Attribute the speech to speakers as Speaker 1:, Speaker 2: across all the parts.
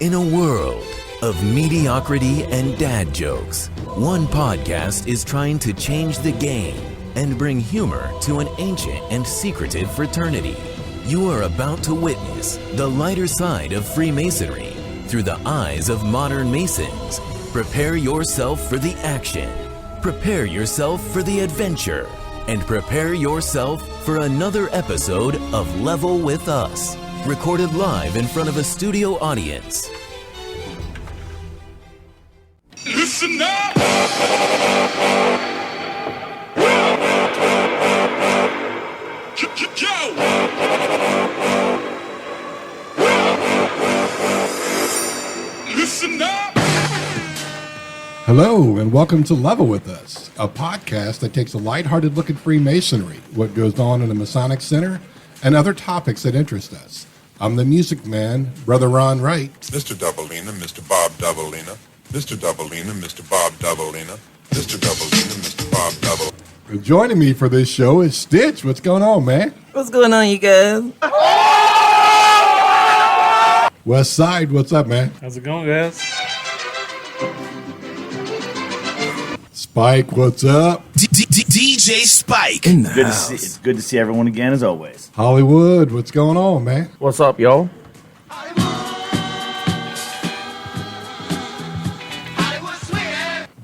Speaker 1: In a world of mediocrity and dad jokes, one podcast is trying to change the game and bring humor to an ancient and secretive fraternity. You are about to witness the lighter side of Freemasonry through the eyes of modern Masons. Prepare yourself for the action. Prepare yourself for the adventure. And prepare yourself for another episode of Level with Us, recorded live in front of a studio audience.
Speaker 2: Listen up! Listen up!
Speaker 3: Hello, and welcome to Level with Us, a podcast that takes a lighthearted look at Freemasonry, what goes on in the Masonic Center, and other topics that interest us. I'm the music man, Brother Ron Wright.
Speaker 4: Mr. Doubleina, Mr. Bob Doubleina, Mr. Doubleina, Mr. Bob Doubleina, Mr. Doubleina, Mr. Bob Double.
Speaker 3: And joining me for this show is Stitch. What's going on, man?
Speaker 5: What's going on, you guys?
Speaker 3: West Side, what's up, man?
Speaker 6: How's it going, guys?
Speaker 3: Spike, what's up?
Speaker 1: DJ Spike.
Speaker 7: It's good to see everyone again, as always.
Speaker 3: Hollywood, what's going on, man?
Speaker 6: What's up, y'all?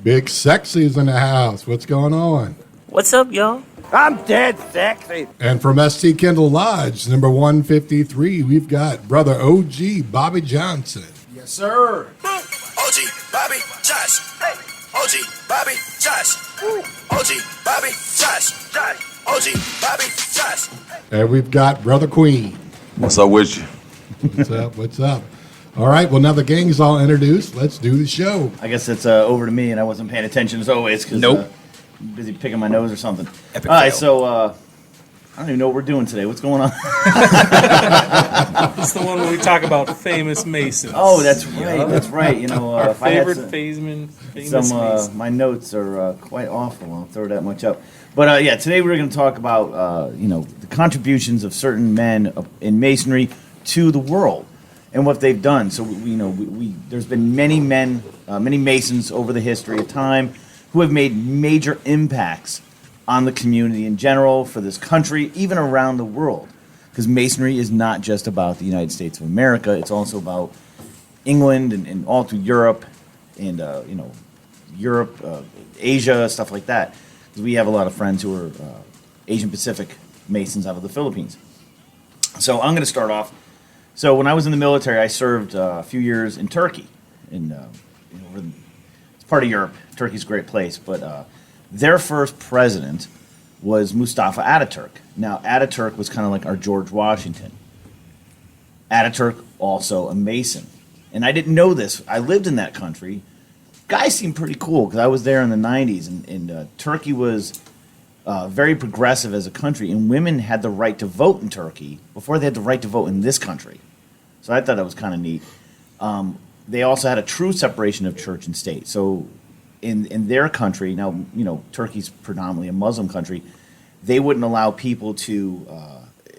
Speaker 3: Big Sexy's in the house. What's going on?
Speaker 5: What's up, y'all?
Speaker 7: I'm dead sexy.
Speaker 3: And from ST Kendall Lodge, number 153, we've got Brother OG Bobby Johnson.
Speaker 7: Yes, sir.
Speaker 1: OG, Bobby, Josh. OG, Bobby, Josh. OG, Bobby, Josh. OG, Bobby, Josh.
Speaker 3: And we've got Brother Queen.
Speaker 8: What's up with you?
Speaker 3: What's up? What's up? All right, well, now the gang's all introduced. Let's do the show.
Speaker 7: I guess it's over to me, and I wasn't paying attention as always because I'm busy picking my nose or something.
Speaker 5: Epic
Speaker 7: All right,
Speaker 5: fail.
Speaker 7: so I don't even know what we're doing today. What's going on?
Speaker 6: It's the one where we talk about famous Masons.
Speaker 7: Oh, that's right. That's right. You know,
Speaker 6: Our
Speaker 7: if I had
Speaker 6: favorite famous Mason.
Speaker 7: my notes are quite awful. I'll throw that much up. But yeah, today we're going to talk about the contributions of certain men in Masonry to the world and what they've done. So there's been many men, many Masons over the history of time who have made major impacts on the community in general, for this country, even around the world. Because Masonry is not just about the United States of America; it's also about England and all through Europe, and Asia, stuff like that. Because we have a lot of friends who are Asian Pacific Masons out of the Philippines. So I'm going to start off. So when I was in the military, I served a few years in Turkey, it's part of Europe. Turkey's a great place, but their first president was Mustafa Ataturk. Now, Ataturk was kind of like our George Washington. Ataturk, also a Mason. And I didn't know this. I lived in that country. Guys seemed pretty cool because I was there in the 90s, and Turkey was very progressive as a country, and women had the right to vote in Turkey before they had the right to vote in this country. So I thought that was kind of neat. They also had a true separation of church and state. So in their country, now, Turkey's predominantly a Muslim country, they wouldn't allow people to,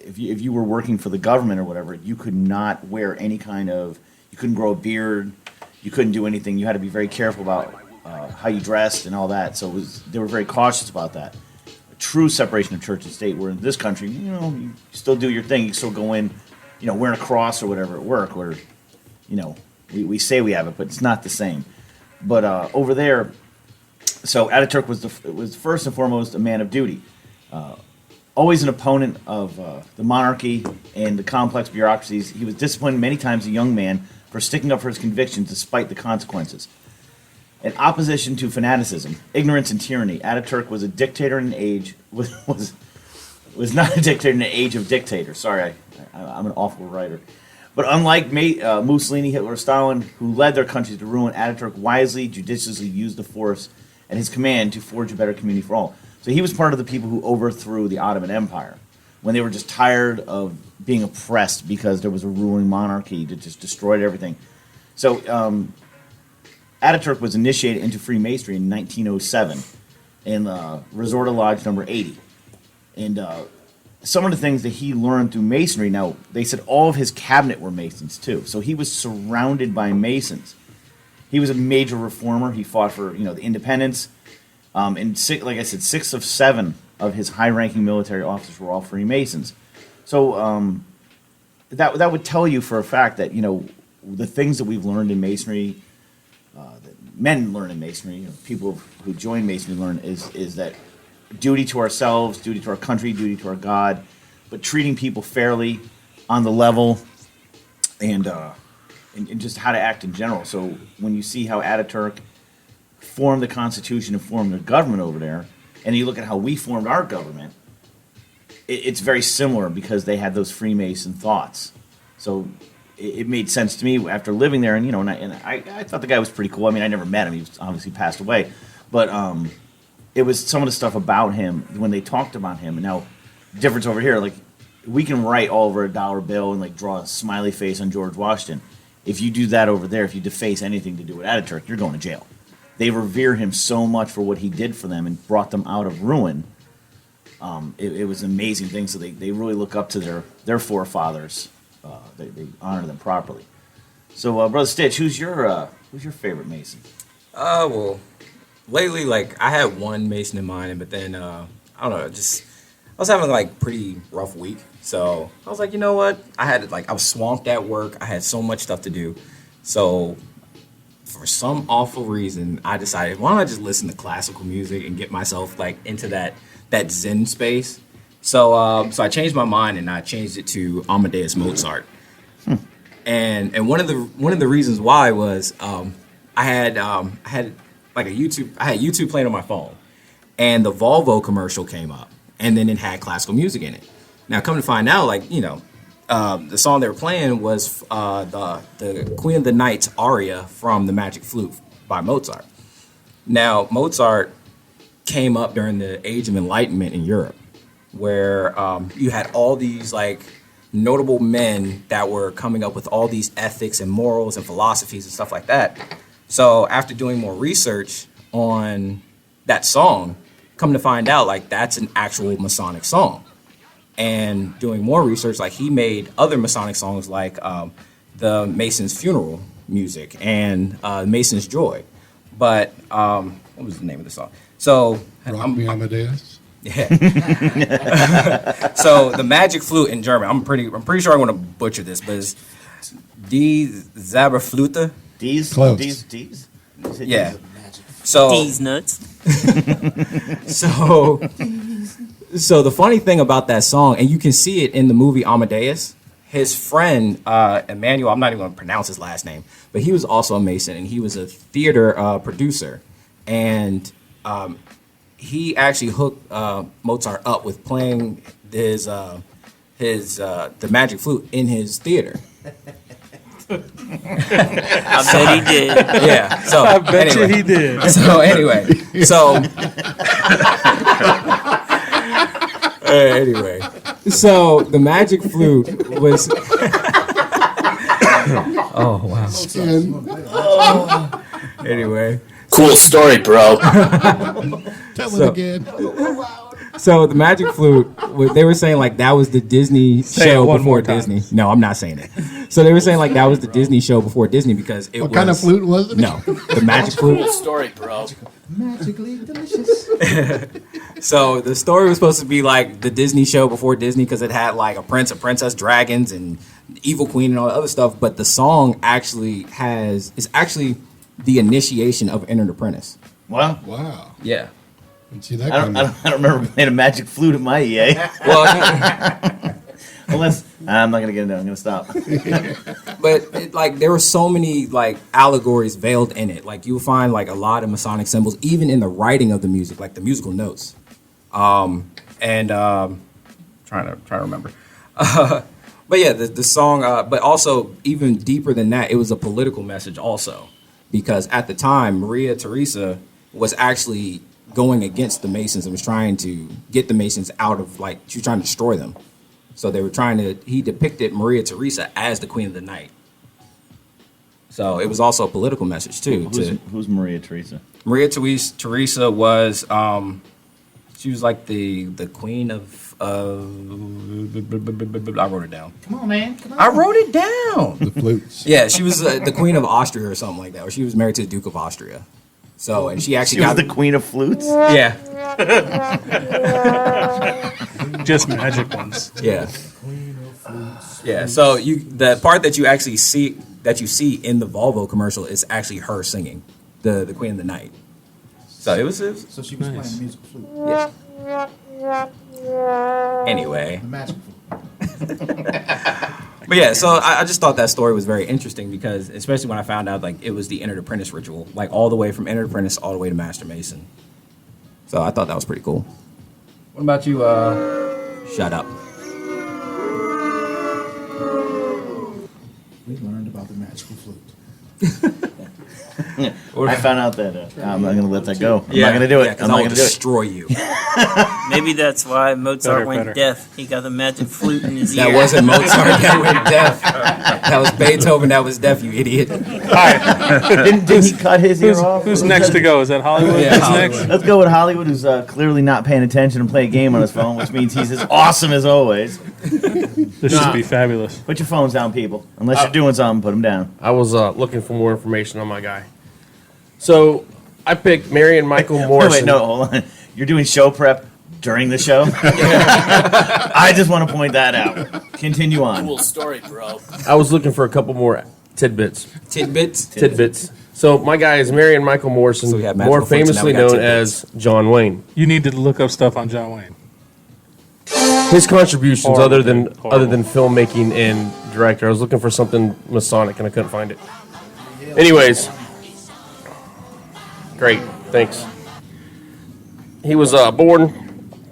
Speaker 7: if you were working for the government or whatever, you could not wear any you couldn't grow a beard, you couldn't do anything. You had to be very careful about how you dressed and all that. So they were very cautious about that. A true separation of church and state, where in this country, you still do your thing. You still go in, wearing a cross or whatever at work, or, we say we have it, but it's not the same. But over there, so Ataturk was first and foremost a man of duty. Always an opponent of the monarchy and the complex bureaucracies. He was disciplined many times as a young man for sticking up for his convictions despite the consequences. In opposition to fanaticism, ignorance, and tyranny, Ataturk was a dictator in an age was not a dictator in an age of dictators. Sorry, I'm an awful writer. But unlike Mussolini, Hitler, Stalin, who led their countries to ruin, Ataturk wisely, judiciously used the force at his command to forge a better community for all. So he was part of the people who overthrew the Ottoman Empire when they were just tired of being oppressed because there was a ruling monarchy that just destroyed everything. So Ataturk was initiated into Freemasonry in 1907 in Resorta Lodge number 80. And some of the things that he learned through Masonry. Now, they said all of his cabinet were Masons too, so he was surrounded by Masons. He was a major reformer. He fought for the independence. And like I said, 6 of 7 of his high-ranking military officers were all Freemasons. So that would tell you for a fact that the things that we've learned in Masonry, that men learn in Masonry, people who join Masonry learn is that duty to ourselves, duty to our country, duty to our God, but treating people fairly, on the level, and just how to act in general. So when you see how Ataturk formed the Constitution and formed the government over there, and you look at how we formed our government, it's very similar because they had those Freemason thoughts. So it made sense to me after living there, and I thought the guy was pretty cool. I mean, I never met him; he was obviously passed away, but it was some of the stuff about him when they talked about him. And now, difference over here, like we can write all over a dollar bill and like draw a smiley face on George Washington. If you do that over there, if you deface anything to do with Ataturk, you're going to jail. They revere him so much for what he did for them and brought them out of ruin. It was an amazing thing. So they really look up to their forefathers. They honor them properly. So, Brother Stitch, who's your favorite Mason?
Speaker 8: Well, lately, like I had one Mason in mind, but then I don't know, I was having like pretty rough week. So I was like, you know what? I was swamped at work. I had so much stuff to do. So for some awful reason, I decided, why don't I just listen to classical music and get myself like into that Zen space. So I changed my mind and I changed it to Amadeus Mozart. And one of the reasons why was I had YouTube playing on my phone, and the Volvo commercial came up, and then it had classical music in it. Now, come to find out, the song they were playing was the Queen of the Night's aria from The Magic Flute by Mozart. Now, Mozart came up during the Age of Enlightenment in Europe, where you had all these notable men that were coming up with all these ethics and morals and philosophies and stuff like that. So after doing more research on that song, come to find out that's an actual Masonic song. And doing more research, he made other Masonic songs like the Mason's Funeral music and Mason's Joy. But what was the name of the song? So
Speaker 3: Rock Me Amadeus.
Speaker 8: Yeah. So the Magic Flute in German, I'm pretty sure I'm going to butcher this, but it's Die Zauberflöte.
Speaker 3: Close.
Speaker 7: D's?
Speaker 8: Yeah. So
Speaker 5: These nuts.
Speaker 8: So the funny thing about that song, and you can see it in the movie Amadeus, his friend Emmanuel, I'm not even going to pronounce his last name, but he was also a Mason, and he was a theater producer, and he actually hooked Mozart up with playing his the Magic Flute in his theater.
Speaker 5: I bet he did.
Speaker 8: Yeah. So
Speaker 6: I bet you he did.
Speaker 8: So anyway, so the Magic Flute was. Oh wow. Anyway.
Speaker 9: Cool story, bro.
Speaker 3: Tell it again.
Speaker 8: So the Magic Flute, they were saying that was the Disney show before Disney. No, I'm not saying it. So they were saying that was the Disney show before Disney because it was.
Speaker 3: What kind of flute was it?
Speaker 8: No, the Magic Flute.
Speaker 9: Cool story, bro.
Speaker 8: Magically delicious. So the story was supposed to be like the Disney show before Disney because it had a prince, a princess, dragons, and evil queen and all that other stuff. But the song is actually the initiation of Enter the Apprentice.
Speaker 7: Wow.
Speaker 8: Yeah.
Speaker 3: And see that
Speaker 7: I don't remember playing a magic flute at my EA.
Speaker 8: Well,
Speaker 7: Unless I'm not gonna get into it. I'm gonna stop.
Speaker 8: but there were so many allegories veiled in it. You'll find a lot of Masonic symbols, even in the writing of the music, the musical notes. Trying to remember. But yeah, the song. But also even deeper than that, it was a political message also, because at the time Maria Theresa was actually going against the Masons and was trying to get the Masons out of she was trying to destroy them. So they were he depicted Maria Theresa as the Queen of the Night. So it was also a political message too.
Speaker 7: Who's Maria Theresa?
Speaker 8: Maria Theresa was, She was like the queen of. I wrote it down.
Speaker 10: Come on, man. Come on.
Speaker 8: I wrote it down.
Speaker 3: The flutes.
Speaker 8: Yeah, she was the queen of Austria or something like that. Or she was married to the Duke of Austria. So, and she actually
Speaker 7: She was
Speaker 8: got
Speaker 7: the queen of flutes?
Speaker 8: Yeah,
Speaker 6: Just magic ones.
Speaker 8: yeah, yeah. So the part that you actually see in the Volvo commercial is actually her singing the Queen of the Night. So it was
Speaker 10: So she was
Speaker 6: Nice.
Speaker 10: playing musical flute.
Speaker 8: anyway.
Speaker 10: The magical flute.
Speaker 8: But yeah, so I just thought that story was very interesting because, especially when I found out like it was the Entered Apprentice ritual, like all the way from Entered Apprentice all the way to Master Mason. So I thought that was pretty cool. What about you? Shut up.
Speaker 10: We learned about the magical flute.
Speaker 7: I found out that I'm not going to let that go. I'm
Speaker 8: Yeah,
Speaker 7: not going to do it.
Speaker 8: yeah, 'cause
Speaker 7: I'm
Speaker 8: I
Speaker 7: not
Speaker 8: will
Speaker 7: going to do it.
Speaker 8: destroy you.
Speaker 5: Maybe that's why Mozart went
Speaker 6: better.
Speaker 5: deaf. He got a magic flute in his ear.
Speaker 8: That wasn't Mozart that went deaf. That was Beethoven that was deaf, you idiot.
Speaker 7: Didn't he cut his ear off?
Speaker 6: Who's next to go? Is that Hollywood?
Speaker 8: Yeah,
Speaker 6: Who's
Speaker 8: Hollywood.
Speaker 6: next?
Speaker 7: Let's go with Hollywood, who's clearly not paying attention and play a game on his phone, which means he's as awesome as always.
Speaker 6: This should be fabulous.
Speaker 7: Put your phones down, people. Unless you're doing something, put them down.
Speaker 11: I was looking for more information on my guy. So I picked Marion Michael Morrison.
Speaker 7: Wait, no, hold on. You're doing show prep during the show? I just want to point that out. Continue on.
Speaker 9: Cool story, bro.
Speaker 11: I was looking for a couple more tidbits.
Speaker 8: Tidbits.
Speaker 11: So my guy is Marion Michael Morrison,
Speaker 8: So we have
Speaker 11: more
Speaker 8: magical flutes, now
Speaker 11: famously
Speaker 8: we got
Speaker 11: known
Speaker 8: tidbits.
Speaker 11: as John Wayne.
Speaker 6: You need to look up stuff on John Wayne.
Speaker 11: His contributions,
Speaker 6: Horrible,
Speaker 11: other than
Speaker 6: dude. Horrible.
Speaker 11: filmmaking and director, I was looking for something Masonic and I couldn't find it. Anyways, great, thanks. He was born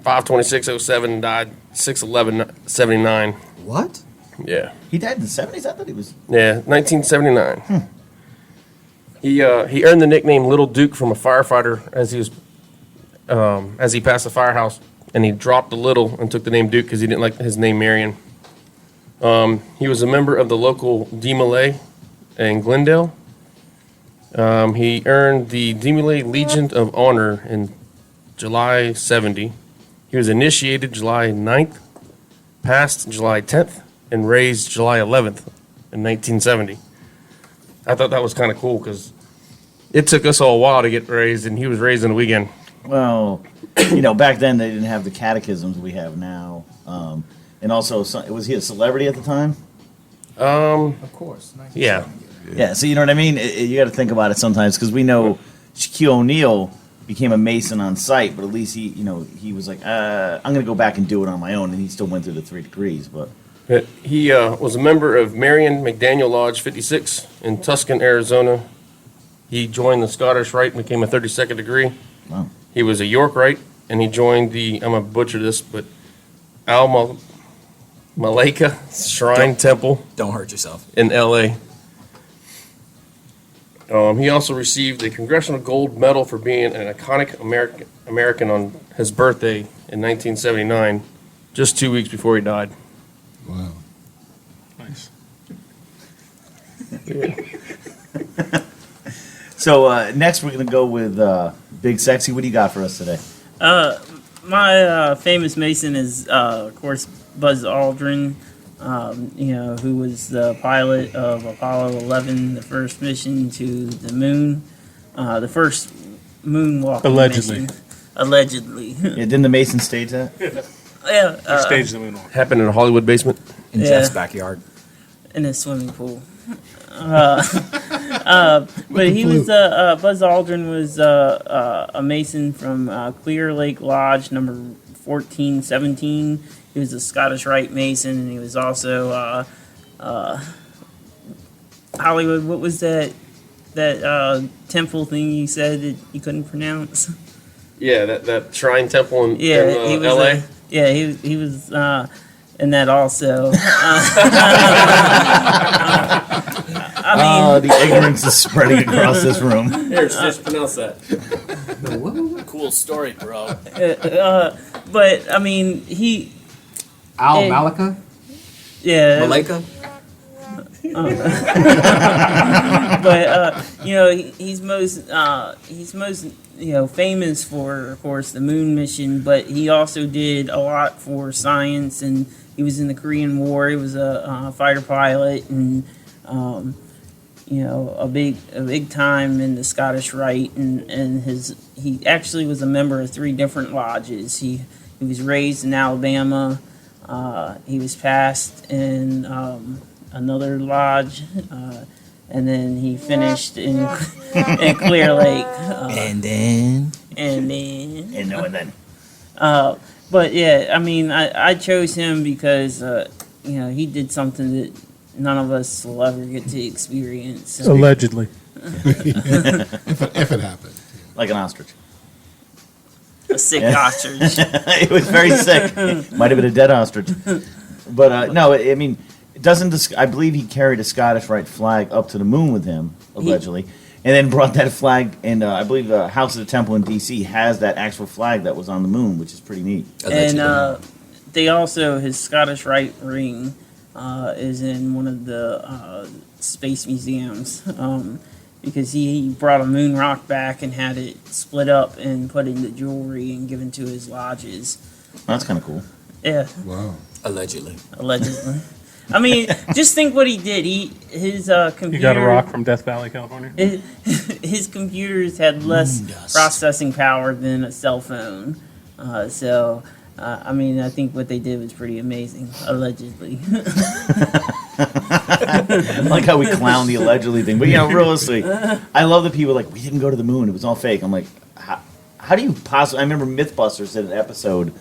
Speaker 11: 5/26/07 and died 6/11/79.
Speaker 8: What?
Speaker 11: Yeah,
Speaker 7: He died in the 70s? I thought he was...
Speaker 11: yeah, 1979. He earned the nickname Little Duke from a firefighter as he passed the firehouse, and he dropped the little and took the name Duke because he didn't like his name Marion. He was a member of the local DeMolay in Glendale. He earned the DeMolay Legion of Honor in July 70. He was initiated July 9th, passed July 10th, and raised July 11th in 1970. I thought that was kind of cool because it took us all a while to get raised, and he was raised in a weekend.
Speaker 7: Well, back then they didn't have the catechisms we have now. And also, was he a celebrity at the time?
Speaker 10: Of course.
Speaker 11: Yeah.
Speaker 7: Yeah, so you know what I mean? You got to think about it sometimes because we know Shaquille O'Neal became a Mason on site, but at least he was like, I'm going to go back and do it on my own, and he still went through the 3 degrees. But
Speaker 11: He was a member of Marion McDaniel Lodge 56 in Tucson, Arizona. He joined the Scottish Rite and became a 32nd degree.
Speaker 7: wow.
Speaker 11: He was a York Rite, and he joined the, I'm going to butcher this, but Maleka Shrine Temple
Speaker 8: Don't hurt yourself.
Speaker 11: in L.A. He also received the Congressional Gold Medal for being an iconic American on his birthday in 1979, just 2 weeks before he died.
Speaker 3: Wow.
Speaker 6: Nice.
Speaker 7: So next we're going to go with Big Sexy. What do you got for us today?
Speaker 5: My famous Mason is, of course, Buzz Aldrin. Who was the pilot of Apollo 11, the first mission to the moon, the first moonwalking
Speaker 6: Allegedly.
Speaker 5: mission. Allegedly.
Speaker 7: Yeah, didn't the Mason stage that?
Speaker 5: Yeah,
Speaker 6: Stage the moonwalk.
Speaker 11: Happened in a Hollywood basement.
Speaker 8: In
Speaker 5: Yeah.
Speaker 8: Jeff's backyard.
Speaker 5: in a swimming pool. But he was Buzz Aldrin was a Mason from Clear Lake Lodge, number 1417. He was a Scottish Rite Mason, and he was also Hollywood. What was that temple thing you said that you couldn't pronounce?
Speaker 11: Yeah, that shrine temple in,
Speaker 5: Yeah, he
Speaker 11: in
Speaker 5: was.
Speaker 11: L.A.
Speaker 5: He was in that also. I mean,
Speaker 7: The ignorance is spreading across this room.
Speaker 11: Here, just pronounce that.
Speaker 9: Cool story, bro.
Speaker 5: but I mean, he.
Speaker 10: Al
Speaker 5: Hey.
Speaker 10: Malika?
Speaker 5: Yeah.
Speaker 8: Maleka?
Speaker 5: But he's most famous for, of course, the moon mission. But he also did a lot for science, and he was in the Korean War. He was a fighter pilot, and a big time in the Scottish Rite, and he actually was a member of 3 different lodges. He was raised in Alabama. He was passed in another lodge, and then he finished in Clear Lake.
Speaker 8: And then.
Speaker 5: But yeah, I mean, I chose him because he did something that none of us will ever get to experience. So.
Speaker 6: Allegedly.
Speaker 3: if it happened.
Speaker 7: Like an ostrich.
Speaker 5: A sick ostrich.
Speaker 7: It was very sick. Might have been a dead ostrich. But no, I mean, I believe he carried a Scottish Rite flag up to the moon with him, allegedly, and then brought that flag. And I believe the House of the Temple in D.C. has that actual flag that was on the moon, which is pretty neat.
Speaker 5: And they also, his Scottish Rite ring is in one of the space museums. Because he brought a moon rock back and had it split up and put into jewelry and given to his lodges.
Speaker 7: That's kind of cool.
Speaker 5: Yeah.
Speaker 3: Wow.
Speaker 8: Allegedly.
Speaker 5: I mean, just think what he did. His computer.
Speaker 6: You got a rock from Death Valley, California?
Speaker 5: His computers had less processing power than a cell phone. I mean, I think what they did was pretty amazing, allegedly.
Speaker 7: I like how we clown the allegedly thing. But, realistically, I love the people like, we didn't go to the moon. It was all fake. I'm like, how do you possibly... I remember Mythbusters did an episode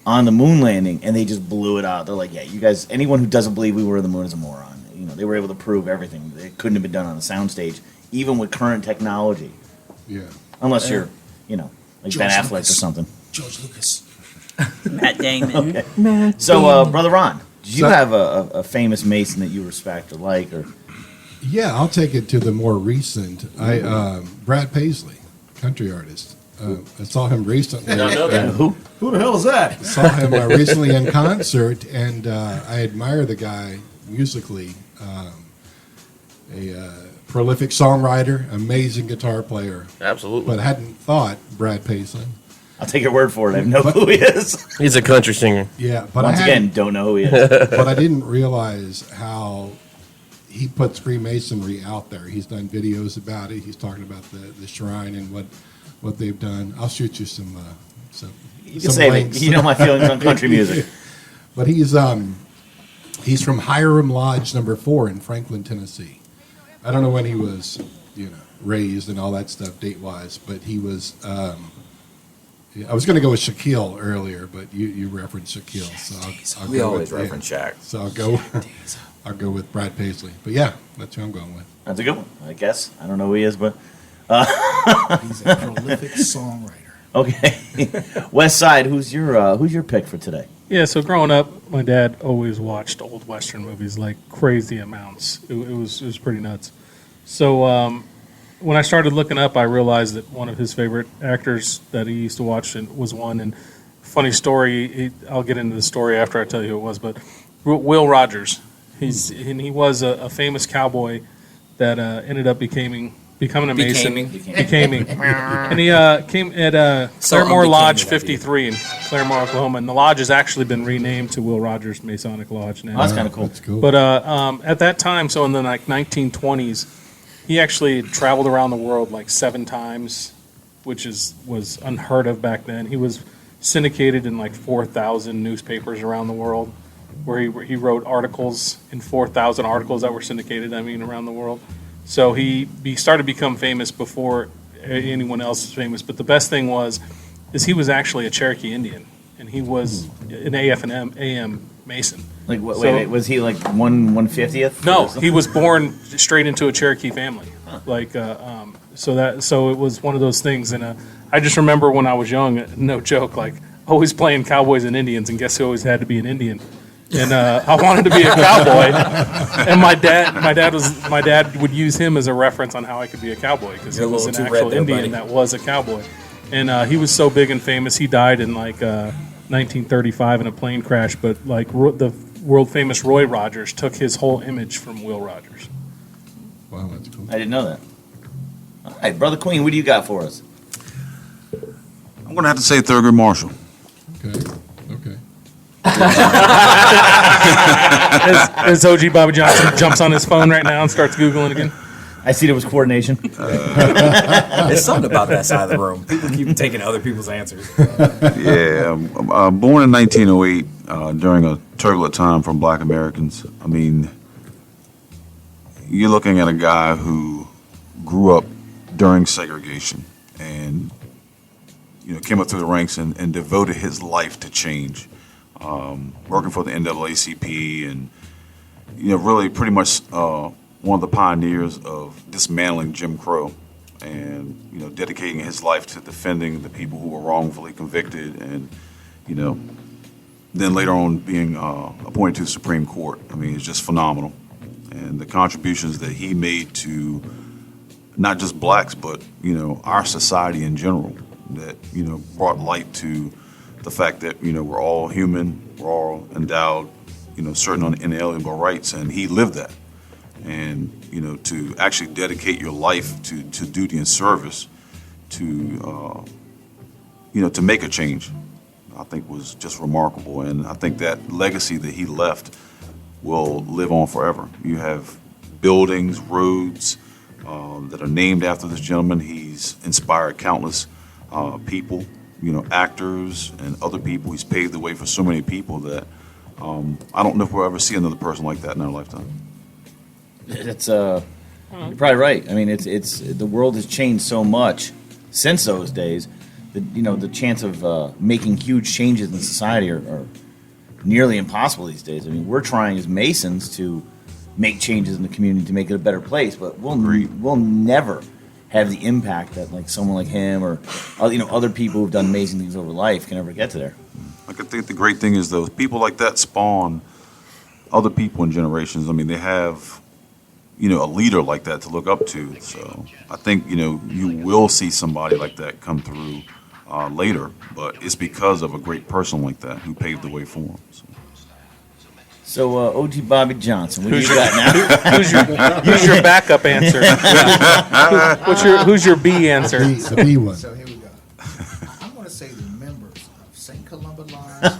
Speaker 7: on the moon landing, and they just blew it out. They're like, yeah, you guys... Anyone who doesn't believe we were on the moon is a moron. They were able to prove everything. It couldn't have been done on a soundstage, even with current technology.
Speaker 3: Yeah.
Speaker 7: Unless you're, like
Speaker 10: George
Speaker 7: Ben Affleck
Speaker 10: Lucas.
Speaker 7: or something.
Speaker 10: George Lucas.
Speaker 5: Matt Damon.
Speaker 7: Okay. So, Brother Ron, do you have a famous Mason that you respect or like? Or
Speaker 3: Yeah, I'll take it to the more recent. Brad Paisley, country artist. I saw him recently.
Speaker 7: Who?
Speaker 10: Who the hell is that?
Speaker 3: Saw him recently in concert, and I admire the guy musically. A prolific songwriter, amazing guitar player.
Speaker 11: Absolutely.
Speaker 3: But I hadn't thought Brad Paisley.
Speaker 7: I'll take your word for it. I have no clue who he is.
Speaker 11: He's a country singer.
Speaker 3: Yeah, but
Speaker 7: Once again, don't know who he is.
Speaker 3: But I didn't realize how he puts Freemasonry out there. He's done videos about it. He's talking about the shrine and what they've done. I'll shoot you some
Speaker 7: You can save
Speaker 3: links.
Speaker 7: it. You know my feelings on country music.
Speaker 3: But he's from Hiram Lodge number 4 in Franklin, Tennessee. I don't know when he was, raised and all that stuff date-wise, but he was. I was going to go with Shaquille earlier, but you referenced Shaquille, so
Speaker 8: We always reference Shaq.
Speaker 3: So I'll go with Brad Paisley. But yeah, that's who I'm going with.
Speaker 7: That's a good one, I guess. I don't know who he is, but
Speaker 10: He's a prolific songwriter.
Speaker 7: okay. West Side, who's your pick for today?
Speaker 6: Yeah, so growing up, my dad always watched old Western movies like crazy amounts. It was pretty nuts. So when I started looking up, I realized that one of his favorite actors that he used to watch was one. And funny story, I'll get into the story after I tell you who it was, but Will Rogers. He was a famous cowboy that ended up becoming a Mason. Becoming. And he came at Claremore Lodge 53 in Claremore, Oklahoma. And the lodge has actually been renamed to Will Rogers Masonic Lodge now.
Speaker 7: Oh, that's kind of cool.
Speaker 3: That's cool.
Speaker 6: But at that time, so in the 1920s, he actually traveled around the world like 7 times, which was unheard of back then. He was syndicated in like 4,000 newspapers around the world, where he wrote articles in 4,000 articles that were syndicated, around the world. So he started to become famous before anyone else was famous. But the best thing is he was actually a Cherokee Indian, and he was an AM Mason.
Speaker 7: Like, wait, was he like 1/50th?
Speaker 6: No, he was born straight into a Cherokee family. So it was one of those things. And I just remember when I was young, no joke, like always playing cowboys and Indians, and guess who always had to be an Indian? And I wanted to be a cowboy, and my dad would use him as a reference on how I could be a cowboy, because he was an actual Indian that was a cowboy, and he was so big and famous. He died in like 1935 in a plane crash, but like the world famous Roy Rogers took his whole image from Will Rogers.
Speaker 3: Wow, that's cool.
Speaker 7: I didn't know that. All right, Brother Queen, what do you got for us?
Speaker 12: I'm going to have to say Thurgood Marshall.
Speaker 3: Okay.
Speaker 6: As OG Bobby Johnson jumps on his phone right now and starts Googling again.
Speaker 7: I see there was coordination.
Speaker 8: There's something about that side of the room. People keep taking other people's answers.
Speaker 12: Yeah, born in 1908 during a turbulent time for Black Americans. I mean, you're looking at a guy who grew up during segregation and came up through the ranks and devoted his life to change, working for the NAACP and really pretty much one of the pioneers of dismantling Jim Crow and dedicating his life to defending the people who were wrongfully convicted and then later on being appointed to the Supreme Court. I mean, it's just phenomenal. And the contributions that he made to not just blacks, but, our society in general that, brought light to the fact that, we're all human, we're all endowed, certain inalienable rights, and he lived that. And, to actually dedicate your life to duty and service to make a change, I think was just remarkable. And I think that legacy that he left will live on forever. You have buildings, roads that are named after this gentleman. He's inspired countless people, actors and other people. He's paved the way for so many people that I don't know if we'll ever see another person like that in our lifetime.
Speaker 7: It's you're probably right. I mean, it's the world has changed so much since those days that the chance of making huge changes in society are nearly impossible these days. I mean, we're trying as Masons to make changes in the community to make it a better place, but we'll never have the impact that like someone like him or other people who've done amazing things over life can ever get to there.
Speaker 12: I think the great thing is though, people like that spawn other people in generations. I mean, they have a leader like that to look up to. So I think you will see somebody like that come through later, but it's because of a great person like that who paved the way for him.
Speaker 7: So OG Bobby Johnson, what do you got now?
Speaker 6: Who's your backup answer? Who's your B answer?
Speaker 3: The B one.
Speaker 10: So here we go. I'm going to say the members of St. Columba Lodge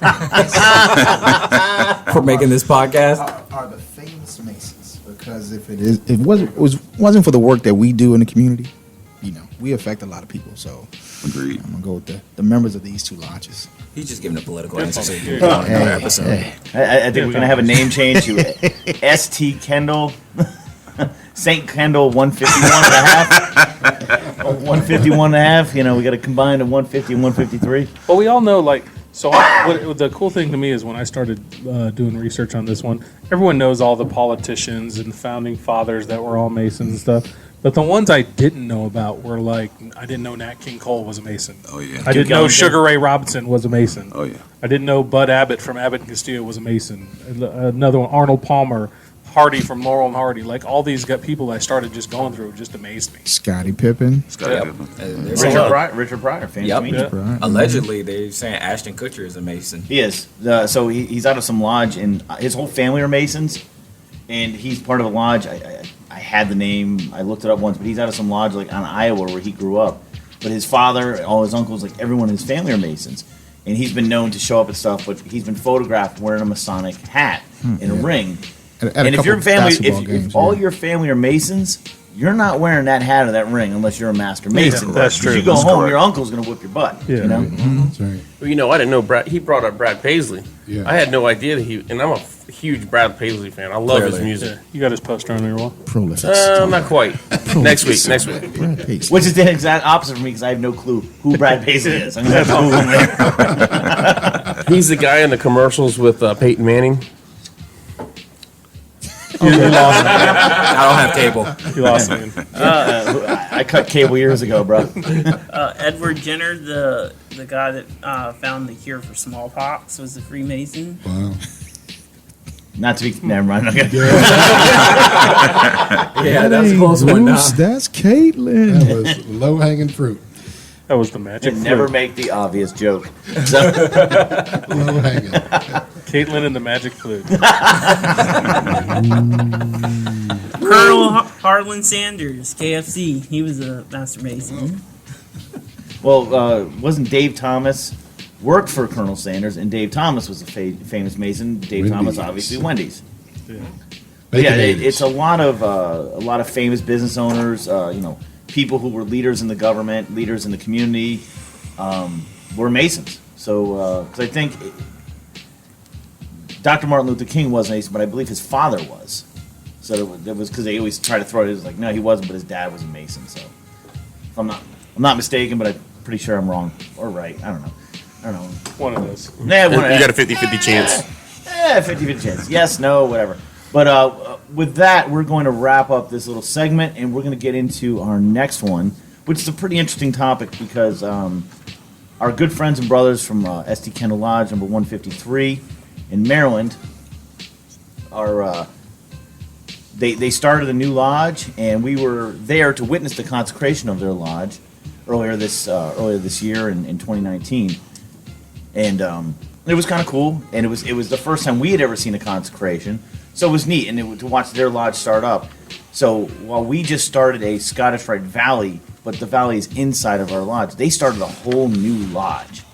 Speaker 8: For making this podcast
Speaker 10: are the famous Masons, because if it wasn't for the work that we do in the community, we affect a lot of people. So
Speaker 12: agreed.
Speaker 10: I'm gonna go with the members of these two lodges.
Speaker 8: he's just giving a political answer. So you can on another episode.
Speaker 7: I think we're gonna have a name change to St. Kendall. St. Kendall 151 and a half. 151 and a half. We got to combine to 150 and 153.
Speaker 6: Well, we all know, the cool thing to me is when I started doing research on this one, everyone knows all the politicians and founding fathers that were all Masons and stuff. But the ones I didn't know about were I didn't know Nat King Cole was a Mason.
Speaker 12: Oh, yeah.
Speaker 6: I didn't know Sugar Ray Robinson was a Mason.
Speaker 12: Oh, yeah.
Speaker 6: I didn't know Bud Abbott from Abbott and Castillo was a Mason. Another one, Arnold Palmer, Hardy from Laurel and Hardy. All these people I started just going through just amazed me.
Speaker 10: Scottie Pippen.
Speaker 7: Richard Pryor.
Speaker 8: Allegedly, they're saying Ashton Kutcher is a Mason.
Speaker 7: He is. So he's out of some lodge, and his whole family are Masons, and he's part of a lodge. I had the name. I looked it up once, but he's out of some lodge on Iowa where he grew up. But his father, all his uncles, everyone in his family are Masons. And he's been known to show up at stuff, but he's been photographed wearing a Masonic hat in a ring. And if your family, if all your family are Masons, you're not wearing that hat or that ring unless you're a master Mason.
Speaker 6: Yeah, that's true.
Speaker 7: If you go
Speaker 6: That's
Speaker 7: home,
Speaker 6: correct.
Speaker 7: your uncle's going to whip your butt.
Speaker 6: Yeah.
Speaker 3: That's right.
Speaker 11: Well, I didn't know Brad. He brought up Brad Paisley.
Speaker 3: Yeah.
Speaker 11: I had no idea that and I'm a huge Brad Paisley fan. I love his
Speaker 8: Clearly.
Speaker 11: music.
Speaker 6: Yeah, you got his poster on your wall.
Speaker 10: Prolific.
Speaker 11: Not quite. Next week.
Speaker 10: Brad Paisley.
Speaker 7: Which is the exact opposite for me because I have no clue who Brad Paisley is. I'm going to have to Google him later.
Speaker 11: He's the guy in the commercials with Peyton Manning.
Speaker 6: You lost me.
Speaker 8: I don't have cable.
Speaker 6: You lost me.
Speaker 7: I cut cable years ago, bro.
Speaker 5: Edward Jenner, the guy that found the cure for smallpox, was a Freemason.
Speaker 3: Wow.
Speaker 7: Not to be. Never mind. I'm gonna,
Speaker 8: Yeah, that's a close one. Now.
Speaker 10: That's Caitlin.
Speaker 3: That was low hanging fruit.
Speaker 6: That was the magic.
Speaker 7: And never
Speaker 6: flute.
Speaker 7: make the obvious joke. So,
Speaker 3: Low hanging.
Speaker 6: Caitlin and the magic flute.
Speaker 5: Colonel Harlan Sanders, KFC. He was a master mason.
Speaker 7: well, wasn't Dave Thomas worked for Colonel Sanders, and Dave Thomas was a famous Mason. Dave
Speaker 3: Wendy's.
Speaker 7: Thomas, obviously, Wendy's.
Speaker 6: Yeah.
Speaker 7: Yeah,
Speaker 3: Baconator's.
Speaker 7: it's a lot of famous business owners. People who were leaders in the government, leaders in the community, were Masons. So, 'cause I think Dr. Martin Luther King was a Mason, but I believe his father was. So it was because they always try to throw it as like, no, he wasn't, but his dad was a Mason. So, if I'm not mistaken, but I'm pretty sure I'm wrong or right. I don't know.
Speaker 6: One of those.
Speaker 7: Yeah,
Speaker 11: You got a 50-50 chance.
Speaker 7: 50-50 chance. Yes, no, whatever. But with that, we're going to wrap up this little segment, and we're going to get into our next one, which is a pretty interesting topic because our good friends and brothers from ST Kendall Lodge, number 153 in Maryland, are they started a new lodge, and we were there to witness the consecration of their lodge earlier this year in 2019, and it was kind of cool, and it was the first time we had ever seen a consecration. So it was neat, and to watch their lodge start up. So while we just started a Scottish Rite Valley, but the valley is inside of our lodge, they started a whole new lodge,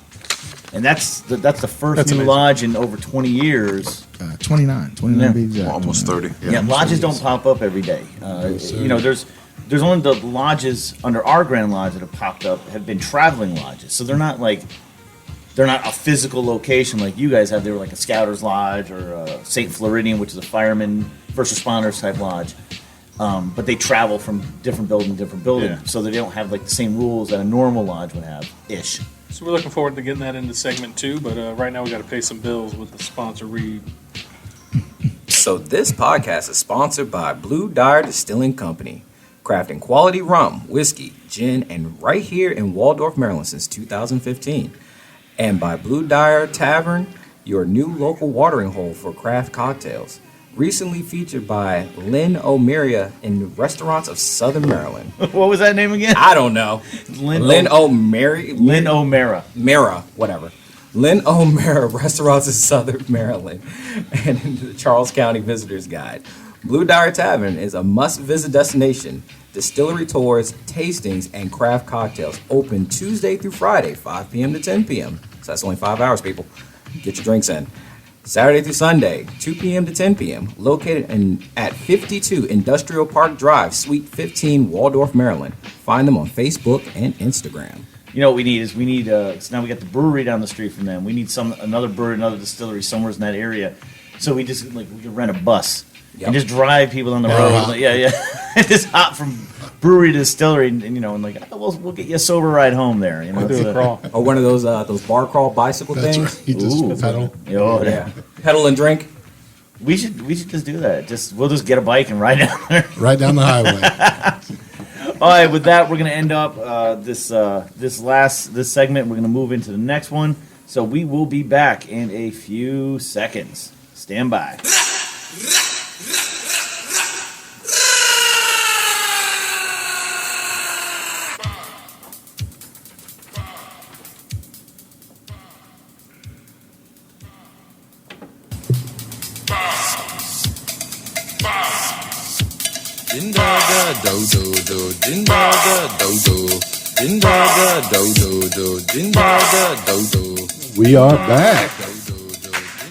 Speaker 7: and that's the first new
Speaker 6: amazing.
Speaker 7: lodge in over 20 years.
Speaker 10: 29
Speaker 7: Yeah.
Speaker 10: to be exact.
Speaker 12: Almost 30.
Speaker 7: Yeah, lodges don't pop up every day. There's only the lodges under our Grand Lodge that have popped up have been traveling lodges, so they're not a physical location like you guys have. They were like a Scouter's Lodge or a St. Floridian, which is a fireman, first responders type lodge. But they travel from different building to different building,
Speaker 6: Yeah.
Speaker 7: so they don't have like the same rules that a normal lodge would have, ish.
Speaker 6: So we're looking forward to getting that into segment 2, but right now we got to pay some bills with the sponsor read.
Speaker 8: So this podcast is sponsored by BlueDyer Distilling Company, crafting quality rum, whiskey, gin, and right here in Waldorf, Maryland since 2015. And by BlueDyer Tavern, your new local watering hole for craft cocktails. Recently featured by Lynn O'Meara in restaurants of Southern Maryland.
Speaker 7: What was that name again?
Speaker 8: I don't know. Lynn O'Meara.
Speaker 7: Lynn O'Meara.
Speaker 8: Mara, whatever. Lynn O'Meara Restaurants in Southern Maryland and in the Charles County Visitors Guide. BlueDyer Tavern is a must-visit destination. Distillery tours, tastings, and craft cocktails. Open Tuesday through Friday, 5 p.m. to 10 p.m. So that's only 5 hours, people. Get your drinks in. Saturday through Sunday, 2 p.m. to 10 p.m. Located at 52 Industrial Park Drive, Suite 15, Waldorf, Maryland. Find them on Facebook and Instagram.
Speaker 7: You know what we need so now we got the brewery down the street from them. We need another brewery, another distillery somewhere in that area. So we just we can rent a bus and just drive people on the road. Like, yeah. Just hop from brewery to distillery, and we'll get you a sober ride home there.
Speaker 6: Do a crawl.
Speaker 8: Or one of those bar crawl bicycle
Speaker 3: That's
Speaker 8: things.
Speaker 3: right. You just pedal.
Speaker 7: Oh, yeah.
Speaker 8: Pedal and drink.
Speaker 7: We should just do that. We'll just get a bike and ride down there.
Speaker 3: Right down the highway.
Speaker 7: All right, with that, we're going to end up this segment. We're going to move into the next one. So we will be back in a few seconds. Stand by.
Speaker 2: Din da da do do do, din da da do do, din da da do do do, din da da do do.
Speaker 3: We are back.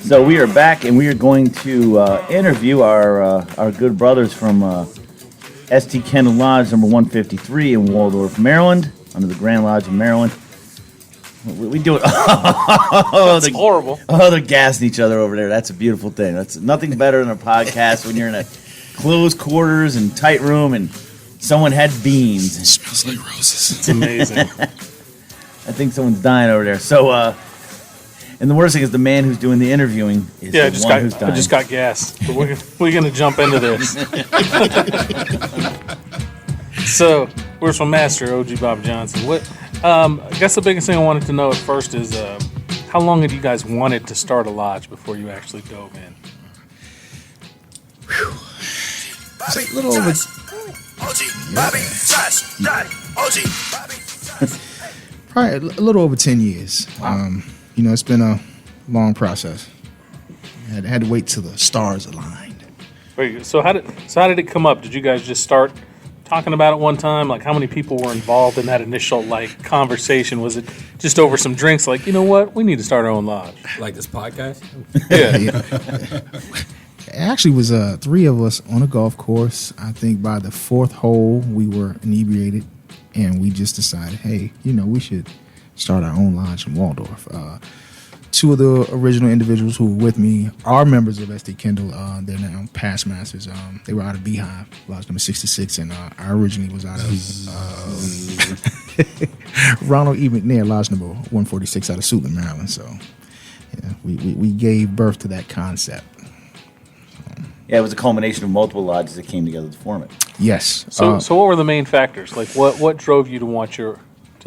Speaker 7: So we are back, and we are going to interview our good brothers from ST Kendall Lodge, number 153 in Waldorf, Maryland, under the Grand Lodge of Maryland. We do it.
Speaker 11: That's horrible.
Speaker 7: Oh, they're gassing each other over there. That's a beautiful thing. That's nothing better than a podcast when you're in a closed quarters and tight room and someone had beans.
Speaker 2: It smells like roses.
Speaker 6: It's amazing.
Speaker 7: I think someone's dying over there. So, and the worst thing is the man who's doing the interviewing is the one who's dying.
Speaker 6: I just got gas. But we're going to jump into this. So, where's my master, OG Bob Johnson? I guess the biggest thing I wanted to know at first is how long had you guys wanted to start a lodge before you actually dove in?
Speaker 10: It's a little over. Probably a little over 10 years.
Speaker 8: Wow.
Speaker 10: It's been a long process. I had to wait till the stars aligned.
Speaker 6: Wait, so how did it come up? Did you guys just start talking about it one time? Like, how many people were involved in that initial conversation? Was it just over some drinks? Like, you know what, we need to start our own lodge.
Speaker 8: Like this podcast?
Speaker 6: Yeah.
Speaker 10: It actually was 3 of us on a golf course. I think by the 4th hole we were inebriated, and we just decided, hey, we should start our own lodge in Waldorf. 2 of the original individuals who were with me are members of SD Kendall. They're now past masters. They were out of Beehive, lodge number 66, and I originally was out of Ronald E. McNair, lodge number 146 out of Suitland, Maryland. So yeah, we gave birth to that concept.
Speaker 7: Yeah, it was a culmination of multiple lodges that came together to form it.
Speaker 10: Yes.
Speaker 6: So what were the main factors? Like, what drove you to want to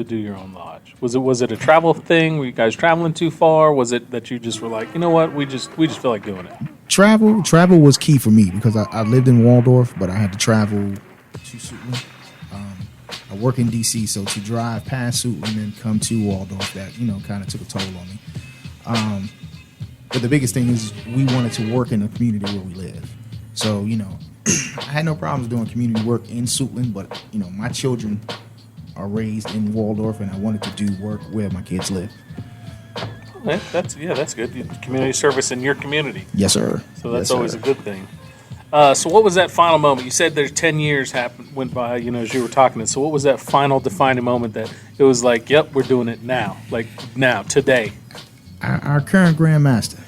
Speaker 6: do your own lodge? Was it a travel thing? Were you guys traveling too far? Was it that you just were like, you know what, we just feel like doing it?
Speaker 10: Travel was key for me because I lived in Waldorf, but I had to travel to Suitland. I work in DC, so to drive past Suitland and come to Waldorf, that kind of took a toll on me. But the biggest thing is we wanted to work in the community where we live. So, I had no problems doing community work in Suitland, but, my children are raised in Waldorf, and I wanted to do work where my kids live.
Speaker 6: Okay, that's good. Community service in your community.
Speaker 10: Yes, sir.
Speaker 6: So that's
Speaker 10: Yes,
Speaker 6: always
Speaker 10: sir.
Speaker 6: a good thing. So what was that final moment? You said there's 10 years went by, as you were talking. So what was that final defining moment that it was like, yep, we're doing it now, like now, today?
Speaker 10: Our current Grand Master,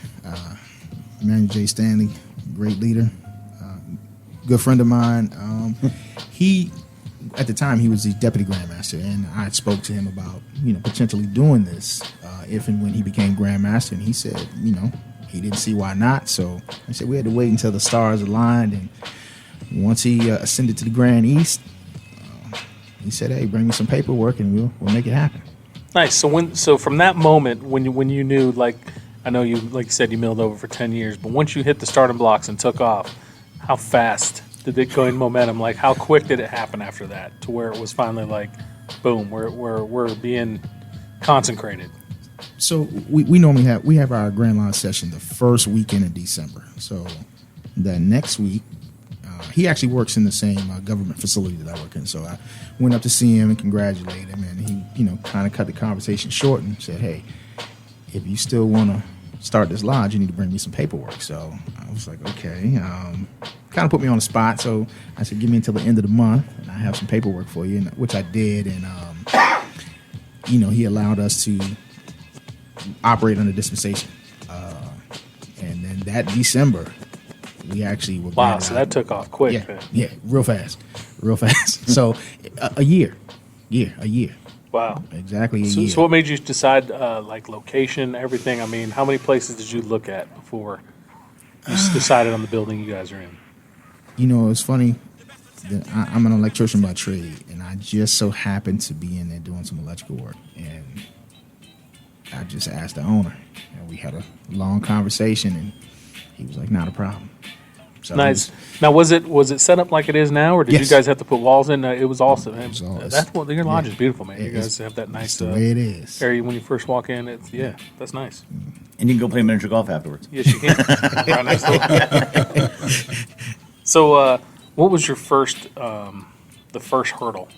Speaker 10: Emmanuel J. Stanley, great leader, good friend of mine. He, at the time, he was the deputy Grand Master, and I spoke to him about, potentially doing this if and when he became Grand Master, and he said, he didn't see why not. So I said we had to wait until the stars aligned, and once he ascended to the Grand East, he said, hey, bring me some paperwork, and we'll make it happen.
Speaker 6: Nice. So from that moment when you knew, like, I know you, like you said, you milled over for 10 years, but once you hit the starting blocks and took off, how fast did it go in momentum? Like, how quick did it happen after that to where it was finally like, boom, we're being consecrated?
Speaker 10: So we normally have our Grand Lodge session the first weekend of December. So the next week, he actually works in the same government facility that I work in. So I went up to see him and congratulate him, and he, kind of cut the conversation short and said, hey, if you still want to start this lodge, you need to bring me some paperwork. So I was like, okay. Kind of put me on the spot. So I said, give me until the end of the month, and I have some paperwork for you, which I did. And, he allowed us to operate under dispensation. And then that December, we actually were.
Speaker 6: Wow, so that took off quick.
Speaker 10: Yeah, real fast. So a year.
Speaker 6: Wow.
Speaker 10: Exactly a year.
Speaker 6: So what made you decide, like, location, everything? I mean, how many places did you look at before you decided on the building you guys are in?
Speaker 10: It's funny. I'm an electrician by trade, and I just so happened to be in there doing some electrical work. And I just asked the owner, and we had a long conversation, and he was like, not a problem. So
Speaker 6: nice. Now, was it set up like it is now, or did you guys have to put walls in? It was awesome. That's what your lodge is beautiful, man. You guys have that nice
Speaker 10: the way it is.
Speaker 6: area when you first walk in. That's nice.
Speaker 7: And you can go play miniature golf afterwards.
Speaker 6: Yes, you can. Right next door. So, what was your the first hurdle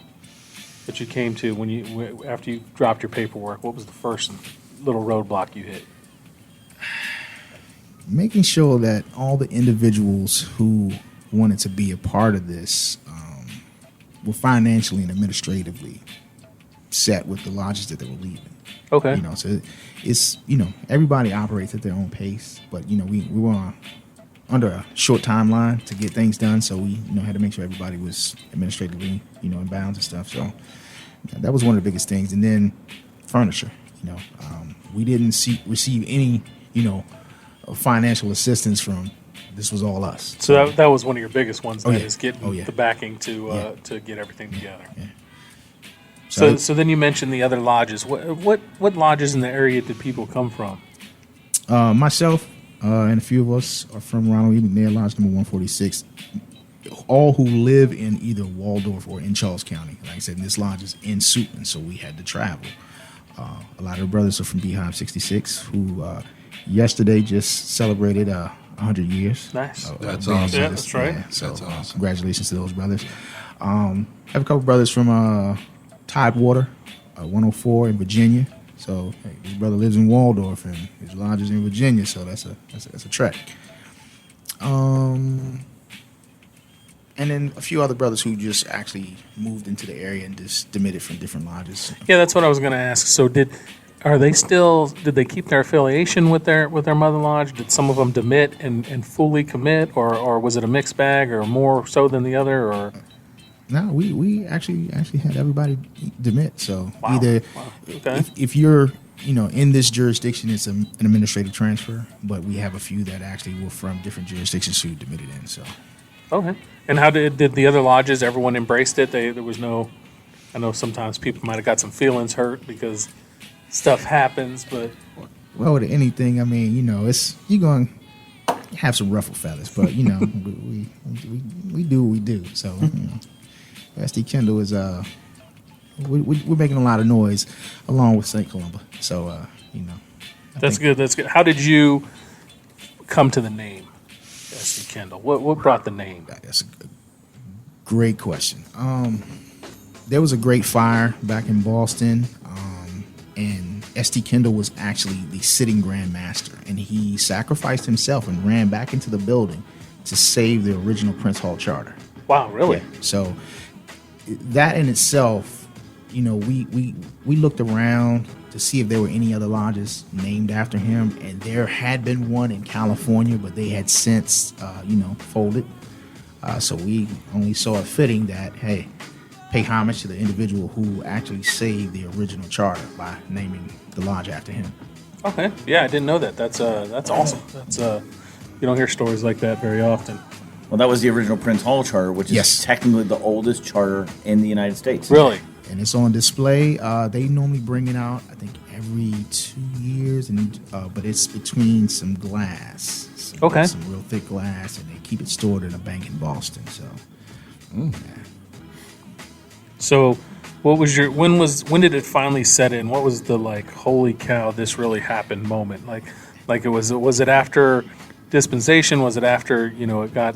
Speaker 6: that you came to after you dropped your paperwork? What was the first little roadblock you hit?
Speaker 10: Making sure that all the individuals who wanted to be a part of this were financially and administratively set with the lodges that they were leaving.
Speaker 6: Okay.
Speaker 10: So it's, everybody operates at their own pace, but, we were under a short timeline to get things done, so we, had to make sure everybody was administratively, in bounds and stuff. So that was one of the biggest things. And then furniture, we didn't receive any, financial assistance from. This was all us.
Speaker 6: So that was one of your biggest ones. Is getting the backing to get everything together.
Speaker 10: Yeah.
Speaker 6: So then you mentioned the other lodges. What lodges in the area did people come from?
Speaker 10: Myself and a few of us are from Ronald E. McNair, Lodge number 146. All who live in either Waldorf or in Charles County. Like I said, this lodge is in Suitland, so we had to travel. A lot of the brothers are from Beehive 66, who yesterday just celebrated 100 years.
Speaker 6: Nice.
Speaker 3: That's
Speaker 10: being
Speaker 3: awesome.
Speaker 6: Yeah,
Speaker 10: with us.
Speaker 6: that's right.
Speaker 10: Yeah, so
Speaker 3: That's awesome.
Speaker 10: congratulations to those brothers. Have a couple brothers from Tidewater, 104 in Virginia. So hey, his brother lives in Waldorf and his lodge is in Virginia. So that's a trek. And then a few other brothers who just actually moved into the area and just demitted from different lodges.
Speaker 6: Yeah, that's what I was going to ask. So did they keep their affiliation with their mother lodge? Did some of them demit and fully commit, or was it a mixed bag, or more so than the other? Or
Speaker 10: No, we actually had everybody demit. So
Speaker 6: Wow.
Speaker 10: either
Speaker 6: Okay.
Speaker 10: if you're in this jurisdiction, it's an administrative transfer, but we have a few that actually were from different jurisdictions who demitted in. So
Speaker 6: Okay. And how did the other lodges? Everyone embraced it. There was no. I know sometimes people might have got some feelings hurt because stuff happens, but
Speaker 10: well, with anything, I mean, it's you're going to have some ruffle feathers, but we do what we do. So SD Kendall is we're making a lot of noise along with St. Columba. So I
Speaker 6: that's
Speaker 10: think-
Speaker 6: good. That's good. How did you come to the name SD Kendall? What brought the name?
Speaker 10: That's a great question. There was a great fire back in Boston, and SD Kendall was actually the sitting Grand Master, and he sacrificed himself and ran back into the building to save the original Prince Hall Charter.
Speaker 6: Wow, really?
Speaker 10: Yeah. So that in itself, we looked around to see if there were any other lodges named after him, and there had been one in California, but they had since, folded. So we only saw it fitting that, hey, pay homage to the individual who actually saved the original charter by naming the lodge after him.
Speaker 6: Okay. Yeah, I didn't know that. That's awesome. That's you don't hear stories like that very often.
Speaker 7: Well, that was the original Prince Hall Charter, which is
Speaker 10: Yes.
Speaker 7: technically the oldest charter in the United States.
Speaker 6: Really?
Speaker 10: And it's on display. They normally bring it out, I think, every 2 years, and but it's between some glass,
Speaker 6: Okay.
Speaker 10: some real thick glass, and they keep it stored in a bank in Boston. So, yeah.
Speaker 6: So, what was when did it finally set in? What was the holy cow, this really happened moment? Like it was it after dispensation? Was it after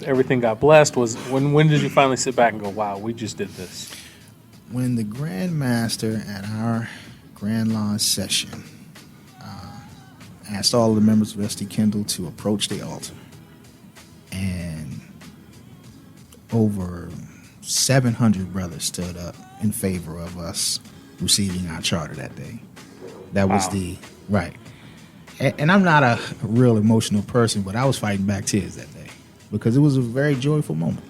Speaker 6: everything got blessed? When did you finally sit back and go, wow, we just did this?
Speaker 10: When the Grand Master at our Grand Lodge session asked all of the members of SD Kendall to approach the altar, and over 700 brothers stood up in favor of us receiving our charter that day. That was
Speaker 6: Wow.
Speaker 10: right. And I'm not a real emotional person, but I was fighting back tears that day because it was a very joyful moment.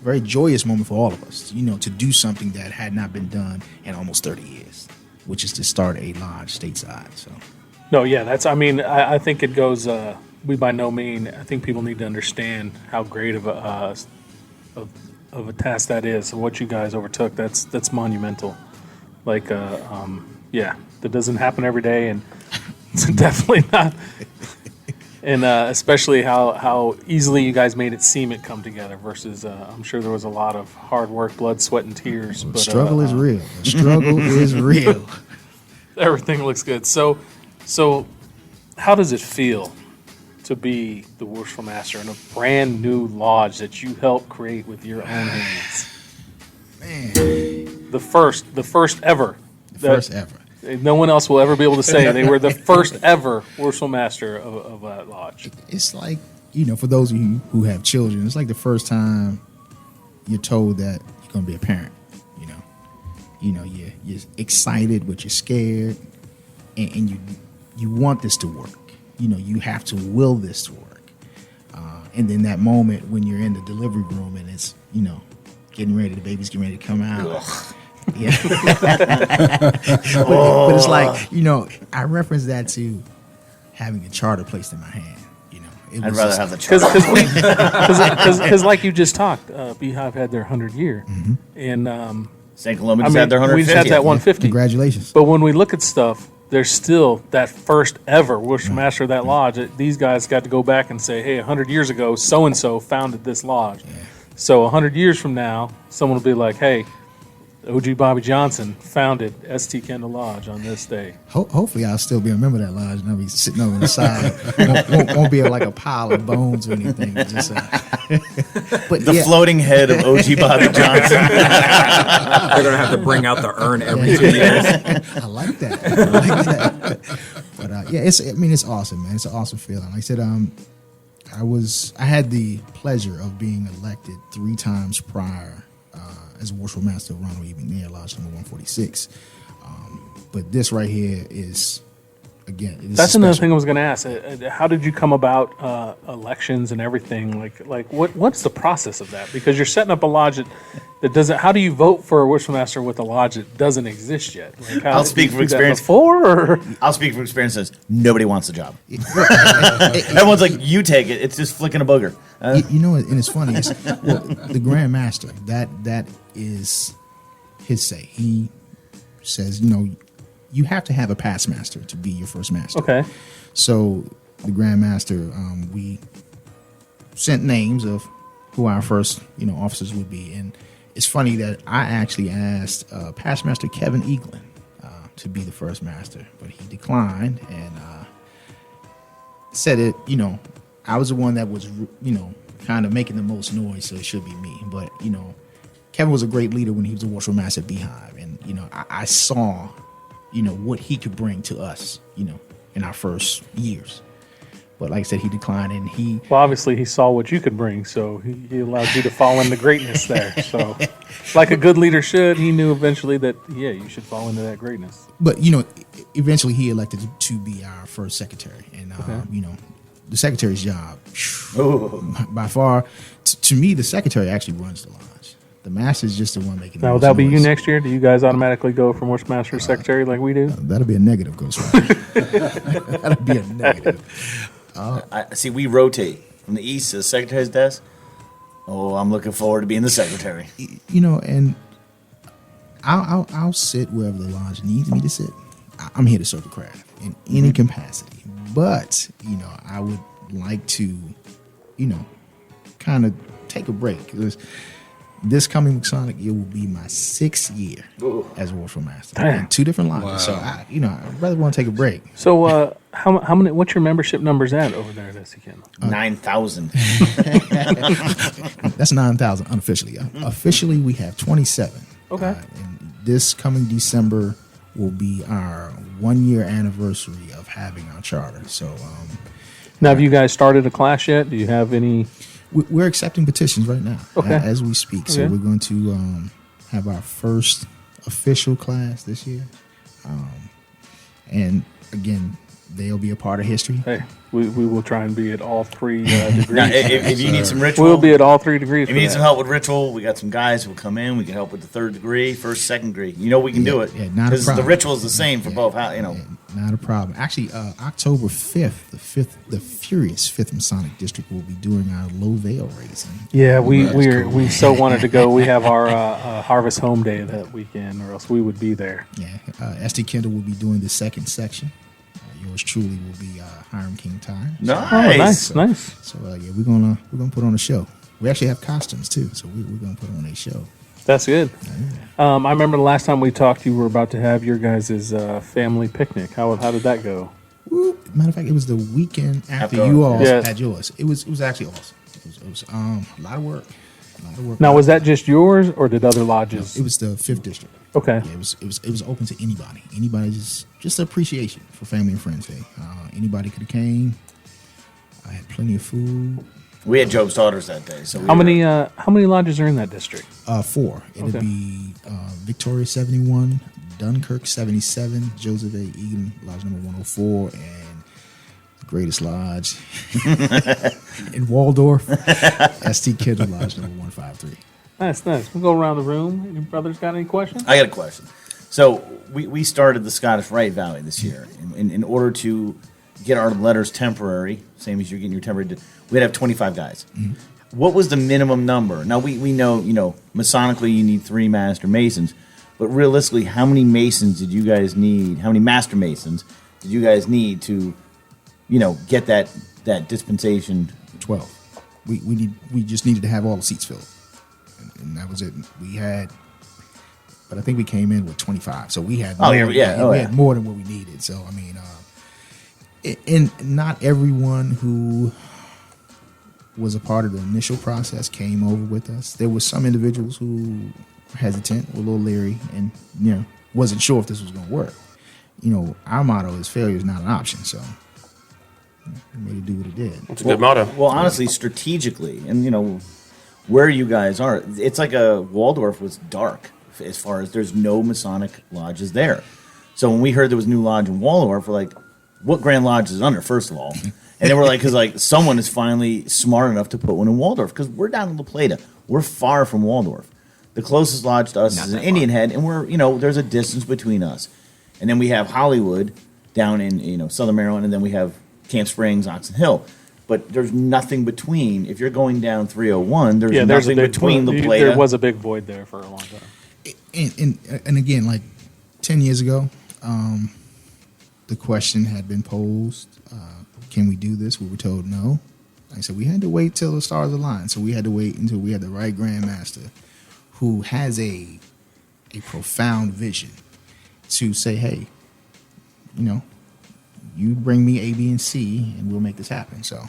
Speaker 10: Very joyous moment for all of us, to do something that had not been done in almost 30 years, which is to start a lodge stateside. So,
Speaker 6: No, yeah, I think it goes. We by no means. I think people need to understand how great of a task that is, and what you guys overtook. That's monumental. Yeah, that doesn't happen every day, and it's definitely not. And especially how easily you guys made it seem it come together versus I'm sure there was a lot of hard work, blood, sweat, and tears. But,
Speaker 10: struggle is real. The struggle is real.
Speaker 6: Everything looks good. So how does it feel to be the worshipful master in a brand new lodge that you helped create with your own hands?
Speaker 10: Man,
Speaker 6: The first ever.
Speaker 10: first ever.
Speaker 6: No one else will ever be able to say they were the first ever worshipful master of that lodge.
Speaker 10: It's like, for those of you who have children, it's like the first time you're told that you're going to be a parent. You're excited, but you're scared, and you want this to work. You have to will this to work. And then that moment when you're in the delivery room and it's, getting ready, the baby's getting ready to come out. Yeah. but it's like, I reference that to having a charter placed in my hand.
Speaker 7: I'd rather have the charter.
Speaker 6: Because like you just talked, Beehive had their 100 year, and
Speaker 7: St. Columba just had their 150th.
Speaker 6: we just had that 150.
Speaker 10: Congratulations.
Speaker 6: But when we look at stuff, there's still that first ever worship master of that lodge. These guys got to go back and say, hey, 100 years ago, so and so founded this lodge. So 100 years from now, someone will be like, hey, OG Bobby Johnson founded St. Kendall Lodge on this day.
Speaker 10: Hopefully, I'll still be a member of that lodge, and I'll be sitting over on the side. won't be like a pile of bones or anything. Just, but
Speaker 7: The floating head of OG Bobby Johnson.
Speaker 8: They're gonna have to bring out the urn every 2 years.
Speaker 10: I like that. But it's awesome, man. It's an awesome feeling. Like I said, I had the pleasure of being elected 3 times prior as Worship Master of Ronald E. McNair, Lodge number 146. But this right here is, again,
Speaker 6: that's another thing I was going to ask. How did you come about elections and everything? Like what's the process of that? Because you're setting up a lodge that doesn't. How do you vote for a Worship Master with a lodge that doesn't exist yet? Like,
Speaker 7: I'll speak from experience. I'll speak from experience. Says nobody wants the job. Everyone's like, you take it. It's just flicking a booger.
Speaker 10: And it's funny. The Grand Master, that is his say. He says, you have to have a past master to be your first master.
Speaker 6: Okay.
Speaker 10: So the Grand Master, we sent names of who our first, officers would be. And it's funny that I actually asked past master Kevin Eaglin to be the first master, but he declined and said it, I was the one that was, kind of making the most noise, so it should be me. But, Kevin was a great leader when he was a Worship Master at Beehive. And, I saw, what he could bring to us, in our first years. But like I said, he declined, and
Speaker 6: Well, obviously he saw what you could bring, so he allowed you to fall into greatness there. So, like a good leader should, he knew eventually that, you should fall into that greatness.
Speaker 10: But, eventually he elected to be our first secretary. And, the secretary's job, by far, to me, the secretary actually runs the lodge. The master's just the one making the
Speaker 6: Now, will that be you next year? Do you guys automatically go from Worship Master to secretary like we do?
Speaker 10: That'll be a negative, Ghost Rider. That'll be a negative.
Speaker 7: See, we rotate from the east to the secretary's desk. Oh, I'm looking forward to being the secretary.
Speaker 10: And I'll sit wherever the lodge needs me to sit. I'm here to serve the craft in any capacity. But, I would like to, kind of take a break. Because this coming Masonic year will be my 6th year as a Worship Master in 2 different lodges. Wow. So I'd rather want to take a break.
Speaker 6: So how many? What's your membership numbers at over there at St. Kendall?
Speaker 7: 9,000.
Speaker 10: That's 9,000 unofficially. Officially, we have 27.
Speaker 6: Okay.
Speaker 10: And this coming December will be our 1-year anniversary of having our charter. So
Speaker 6: now, have you guys started a class yet? Do you have any?
Speaker 10: We're accepting petitions right now as we speak. So
Speaker 6: Okay.
Speaker 10: we're going to have our first official class this year. And again, they'll be a part of history.
Speaker 6: Hey, we will try and be at all 3 degrees.
Speaker 7: Now, if you need some ritual,
Speaker 6: we'll be at all 3 degrees.
Speaker 7: If you need some help with ritual, we got some guys who will come in. We can help with the 3rd degree, 1st, 2nd degree. We can do it.
Speaker 10: Yeah, not a
Speaker 7: because
Speaker 10: problem.
Speaker 7: the ritual is the same for both.
Speaker 10: Not a problem. Actually, October 5th, the Furious 5th Masonic District will be doing our low veil raising.
Speaker 6: Yeah, we so wanted to go. We have our Harvest Home Day that weekend, or else we would be there.
Speaker 10: Yeah, St. Kendall will be doing the 2nd section. Yours truly will be Hiram King Tire.
Speaker 7: Nice.
Speaker 6: Nice.
Speaker 10: So we're gonna put on a show. We actually have costumes too, so we're gonna put on a show.
Speaker 6: That's good. I remember the last time we talked, you were about to have your guys' family picnic. How did that go?
Speaker 10: Matter of fact, it was the weekend after you all had yours. It was actually awesome. It was a lot of work.
Speaker 6: Now, was that just yours, or did other lodges?
Speaker 10: No, it was the 5th district.
Speaker 6: Okay.
Speaker 10: Yeah, it was open to anybody. Anybody just appreciation for Family and Friends Day. Anybody could have came. I had plenty of food.
Speaker 7: We had Job's daughters that day. So
Speaker 6: how many lodges are in that district?
Speaker 10: 4. It'd be Victoria 71, Dunkirk 77, Joseph A. Egan, Lodge number 104, and the greatest lodge in Waldorf, St. Kendall Lodge number 153.
Speaker 6: Nice. We'll go around the room. Any brothers got any questions?
Speaker 7: I got a question. So we started the Scottish Rite Valley this year. In order to get our letters temporary, same as you're getting your temporary, we'd have 25 guys. Mm-hmm. What was the minimum number? Now, we know, Masonically you need 3 Master Masons, but realistically, how many Masons did you guys need? How many Master Masons did you guys need to, get that dispensation?
Speaker 10: 12. We just needed to have all the seats filled. And that was it. We had but I think we came in with 25. So we had
Speaker 7: Oh,
Speaker 10: more,
Speaker 7: yeah.
Speaker 10: we had more than what we needed. So I mean, and not everyone who was a part of the initial process came over with us. There were some individuals who were hesitant, were a little leery, and wasn't sure if this was going to work. Our motto is failure is not an option. So we made it do what it did.
Speaker 11: It's a good motto.
Speaker 7: Well, honestly, strategically, and where you guys are, it's like a Waldorf was dark as far as there's no Masonic lodges there. So when we heard there was a new lodge in Waldorf, we're like, what Grand Lodge is under, first of all? And then we're like, because someone is finally smart enough to put one in Waldorf, because we're down in La Plata. We're far from Waldorf. The closest lodge to us is in Indian Head, and we're, there's a distance between us. And then we have Hollywood down in, Southern Maryland, and then we have Camp Springs, Oxon Hill. But there's nothing between. If you're going down 301, there's nothing between La Plata.
Speaker 6: There was a big void there for a long time.
Speaker 10: And again, like 10 years ago, the question had been posed, can we do this? We were told no. Like I said, we had to wait till the stars aligned. So we had to wait until we had the right Grand Master who has a profound vision to say, hey, you bring me A, B, and C, and we'll make this happen. So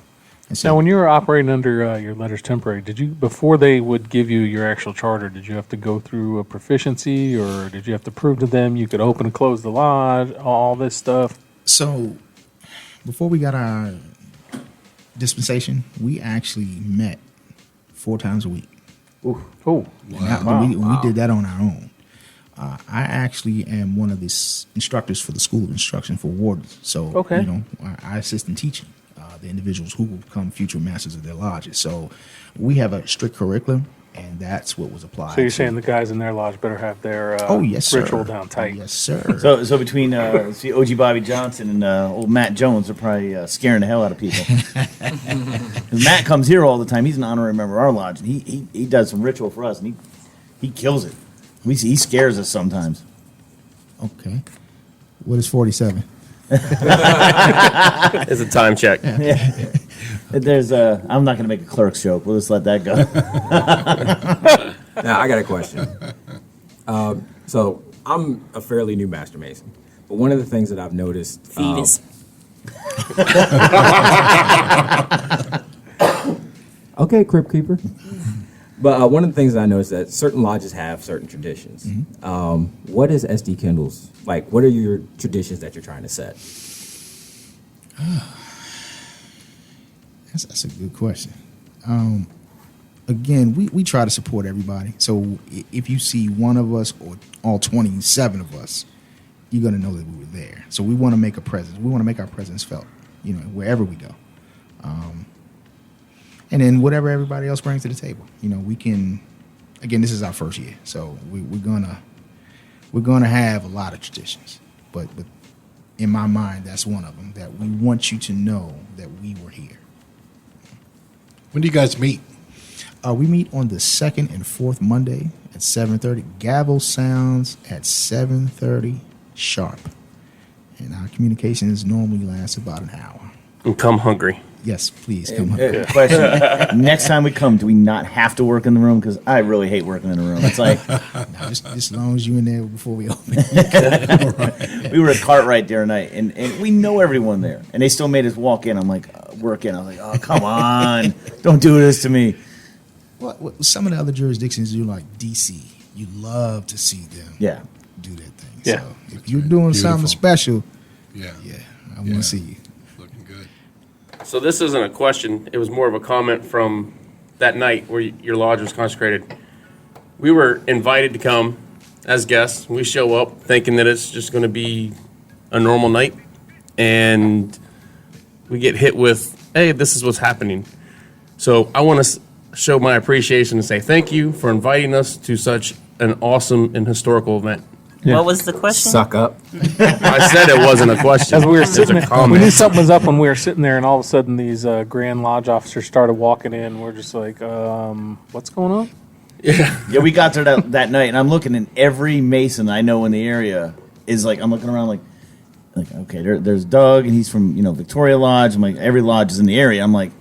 Speaker 6: now, when you were operating under your letters temporary, before they would give you your actual charter, did you have to go through a proficiency, or did you have to prove to them you could open and close the lodge, all this stuff?
Speaker 10: So before we got our dispensation, we actually met 4 times a week.
Speaker 6: Oh,
Speaker 10: wow. We did that on our own. I actually am one of the instructors for the School of Instruction for wardens. So, I assist in teaching the individuals who will become future masters of their lodges. So we have a strict curriculum, and that's what was applied.
Speaker 6: So you're saying the guys in their lodge better have their
Speaker 10: yes, sir.
Speaker 6: ritual down tight.
Speaker 10: Yes, sir.
Speaker 7: So between OG Bobby Johnson and old Matt Jones, they're probably scaring the hell out of people. 'Cause Matt comes here all the time. He's an honorary member of our lodge, and he does some ritual for us, and he kills it. He scares us sometimes.
Speaker 10: Okay. What is 47?
Speaker 11: It's a time check.
Speaker 7: Yeah. There's I'm not going to make a clerk's joke. We'll just let that go.
Speaker 8: Now, I got a question. So I'm a fairly new Master Mason, but one of the things that I've noticed...
Speaker 5: Fetus.
Speaker 8: Okay, Crypt Keeper. But one of the things that I noticed that certain lodges have certain traditions.
Speaker 10: Mm-hmm.
Speaker 8: What is SD Kendall's? Like, what are your traditions that you're trying to set?
Speaker 10: That's a good question. Again, we try to support everybody. So if you see one of us or all 27 of us, you're going to know that we were there. So we want to make a presence. We want to make our presence felt, wherever we go. And then whatever everybody else brings to the table, we can. Again, this is our first year, so we're gonna have a lot of traditions. But in my mind, that's one of them that we want you to know that we were here.
Speaker 3: When do you guys meet?
Speaker 10: We meet on the second and fourth Monday at 7:30. Gavel sounds at 7:30 sharp, and our communications normally last about an hour.
Speaker 11: And come hungry.
Speaker 10: Yes, please come.
Speaker 7: Question: next time we come, do we not have to work in the room? Because I really hate working in the room. It's like
Speaker 10: just as long as you're in there before we open.
Speaker 7: We were at Cartwright the other night, and we know everyone there, and they still made us walk in. I'm like, work in. I was like, oh, come on, don't do this to me.
Speaker 10: Well, some of the other jurisdictions do, like DC. You love to see them do that thing.
Speaker 6: Yeah.
Speaker 10: So if you're doing something special, I want to see you.
Speaker 11: So this isn't a question. It was more of a comment from that night where your lodge was consecrated. We were invited to come as guests. We show up thinking that it's just going to be a normal night. And we get hit with, hey, this is what's happening. So I want to show my appreciation and say thank you for inviting us to such an awesome and historical event.
Speaker 5: Yeah. What was the question?
Speaker 8: Suck up.
Speaker 11: I said it wasn't a question.
Speaker 6: As we were sitting
Speaker 11: It's a
Speaker 6: there, we
Speaker 11: comment.
Speaker 6: knew something was up when we were sitting there, and all of a sudden these Grand Lodge officers started walking in. We're just like, what's going on?
Speaker 7: Yeah, we got there that night, and I'm looking, and every Mason I know in the area is like, I'm looking around like okay, there's Doug, and he's from Victoria Lodge. I'm like, every lodge is in the area. I'm like,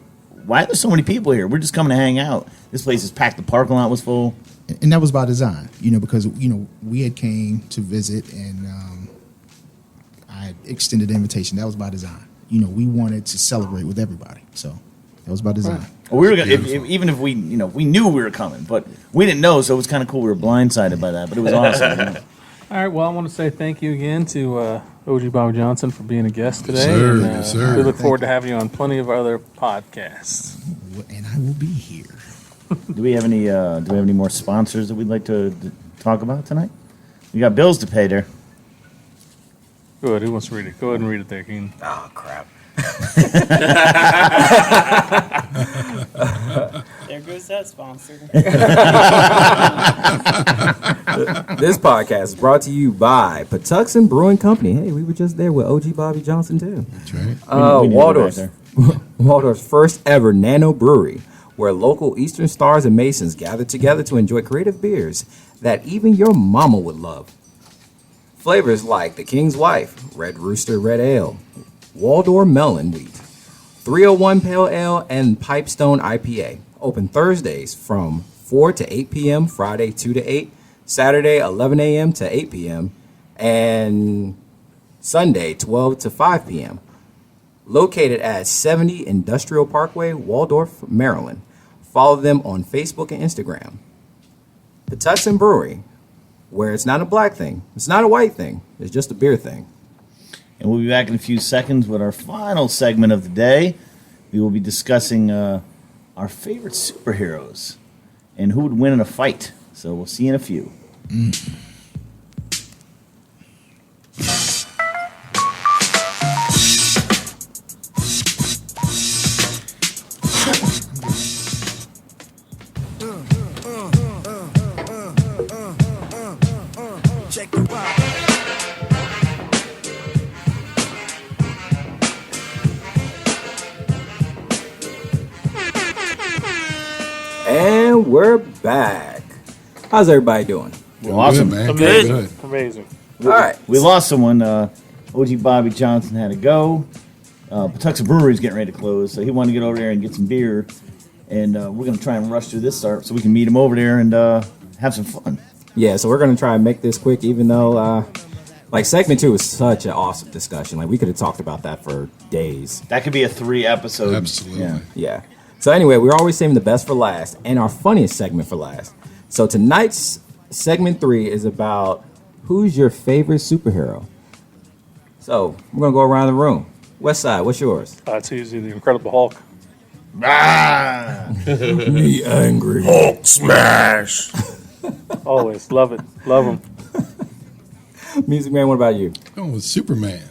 Speaker 7: why are there so many people here? We're just coming to hang out. This place is packed. The parking lot was full.
Speaker 10: and that was by design, because we had came to visit, and I extended the invitation. That was by design. We wanted to celebrate with everybody, so that was by design.
Speaker 7: Right. Well, we were gonna, even if we we knew we were coming, but we didn't know, so it was kind of cool. We were blindsided by that, but it was awesome.
Speaker 6: All right, well, I want to say thank you again to OG Bobby Johnson for being a guest today.
Speaker 3: Sir,
Speaker 6: and,
Speaker 3: yes, sir.
Speaker 6: We look forward to having you on plenty of other podcasts.
Speaker 10: And I will be here.
Speaker 7: Do we have any more sponsors that we'd like to talk about tonight? We got bills to pay there.
Speaker 6: Go ahead. Who wants to read it? Go ahead and read it there, Keen.
Speaker 8: Oh, crap.
Speaker 5: There goes that sponsor.
Speaker 8: This podcast is brought to you by Patuxent Brewing Company. Hey, we were just there with OG Bobby Johnson, too.
Speaker 3: That's right.
Speaker 7: We need to go back there.
Speaker 8: Waldorf's first ever nano brewery, where local Eastern Stars and Masons gather together to enjoy creative beers that even your mama would love. Flavors like the King's Wife, Red Rooster Red Ale, Waldorf Melon Wheat, 301 Pale Ale, and Pipestone IPA. Open Thursdays from 4 to 8 p.m., Friday 2 to 8, Saturday 11 a.m. to 8 p.m., and Sunday 12 to 5 p.m. Located at 70 Industrial Parkway, Waldorf, Maryland. Follow them on Facebook and Instagram. Patuxent Brewing, where it's not a black thing, it's not a white thing, it's just a beer thing.
Speaker 7: And we'll be back in a few seconds with our final segment of the day. We will be discussing our favorite superheroes and who would win in a fight. So we'll see you in a few.
Speaker 13: Check the rock.
Speaker 8: And we're back. How's everybody doing?
Speaker 7: Well, awesome,
Speaker 3: man.
Speaker 6: Amazing. Amazing.
Speaker 8: All right.
Speaker 7: We lost someone. OG Bobby Johnson had to go. Patuxent Brewery's getting ready to close, so he wanted to get over there and get some beer. And we're going to try and rush through this start so we can meet him over there and have some fun.
Speaker 8: Yeah, so we're going to try and make this quick, even though, segment 2 was such an awesome discussion. Like, we could have talked about that for days.
Speaker 7: That could be a 3-episode.
Speaker 3: Absolutely.
Speaker 8: Yeah. So anyway, we're always saving the best for last and our funniest segment for last. So tonight's segment 3 is about who's your favorite superhero. So we're going to go around the room. West Side, what's yours?
Speaker 6: It's easy. The Incredible Hulk.
Speaker 8: Me angry.
Speaker 11: Hulk smash.
Speaker 6: Always. Love it. Love him.
Speaker 8: Music Man, what about you?
Speaker 3: Going with Superman.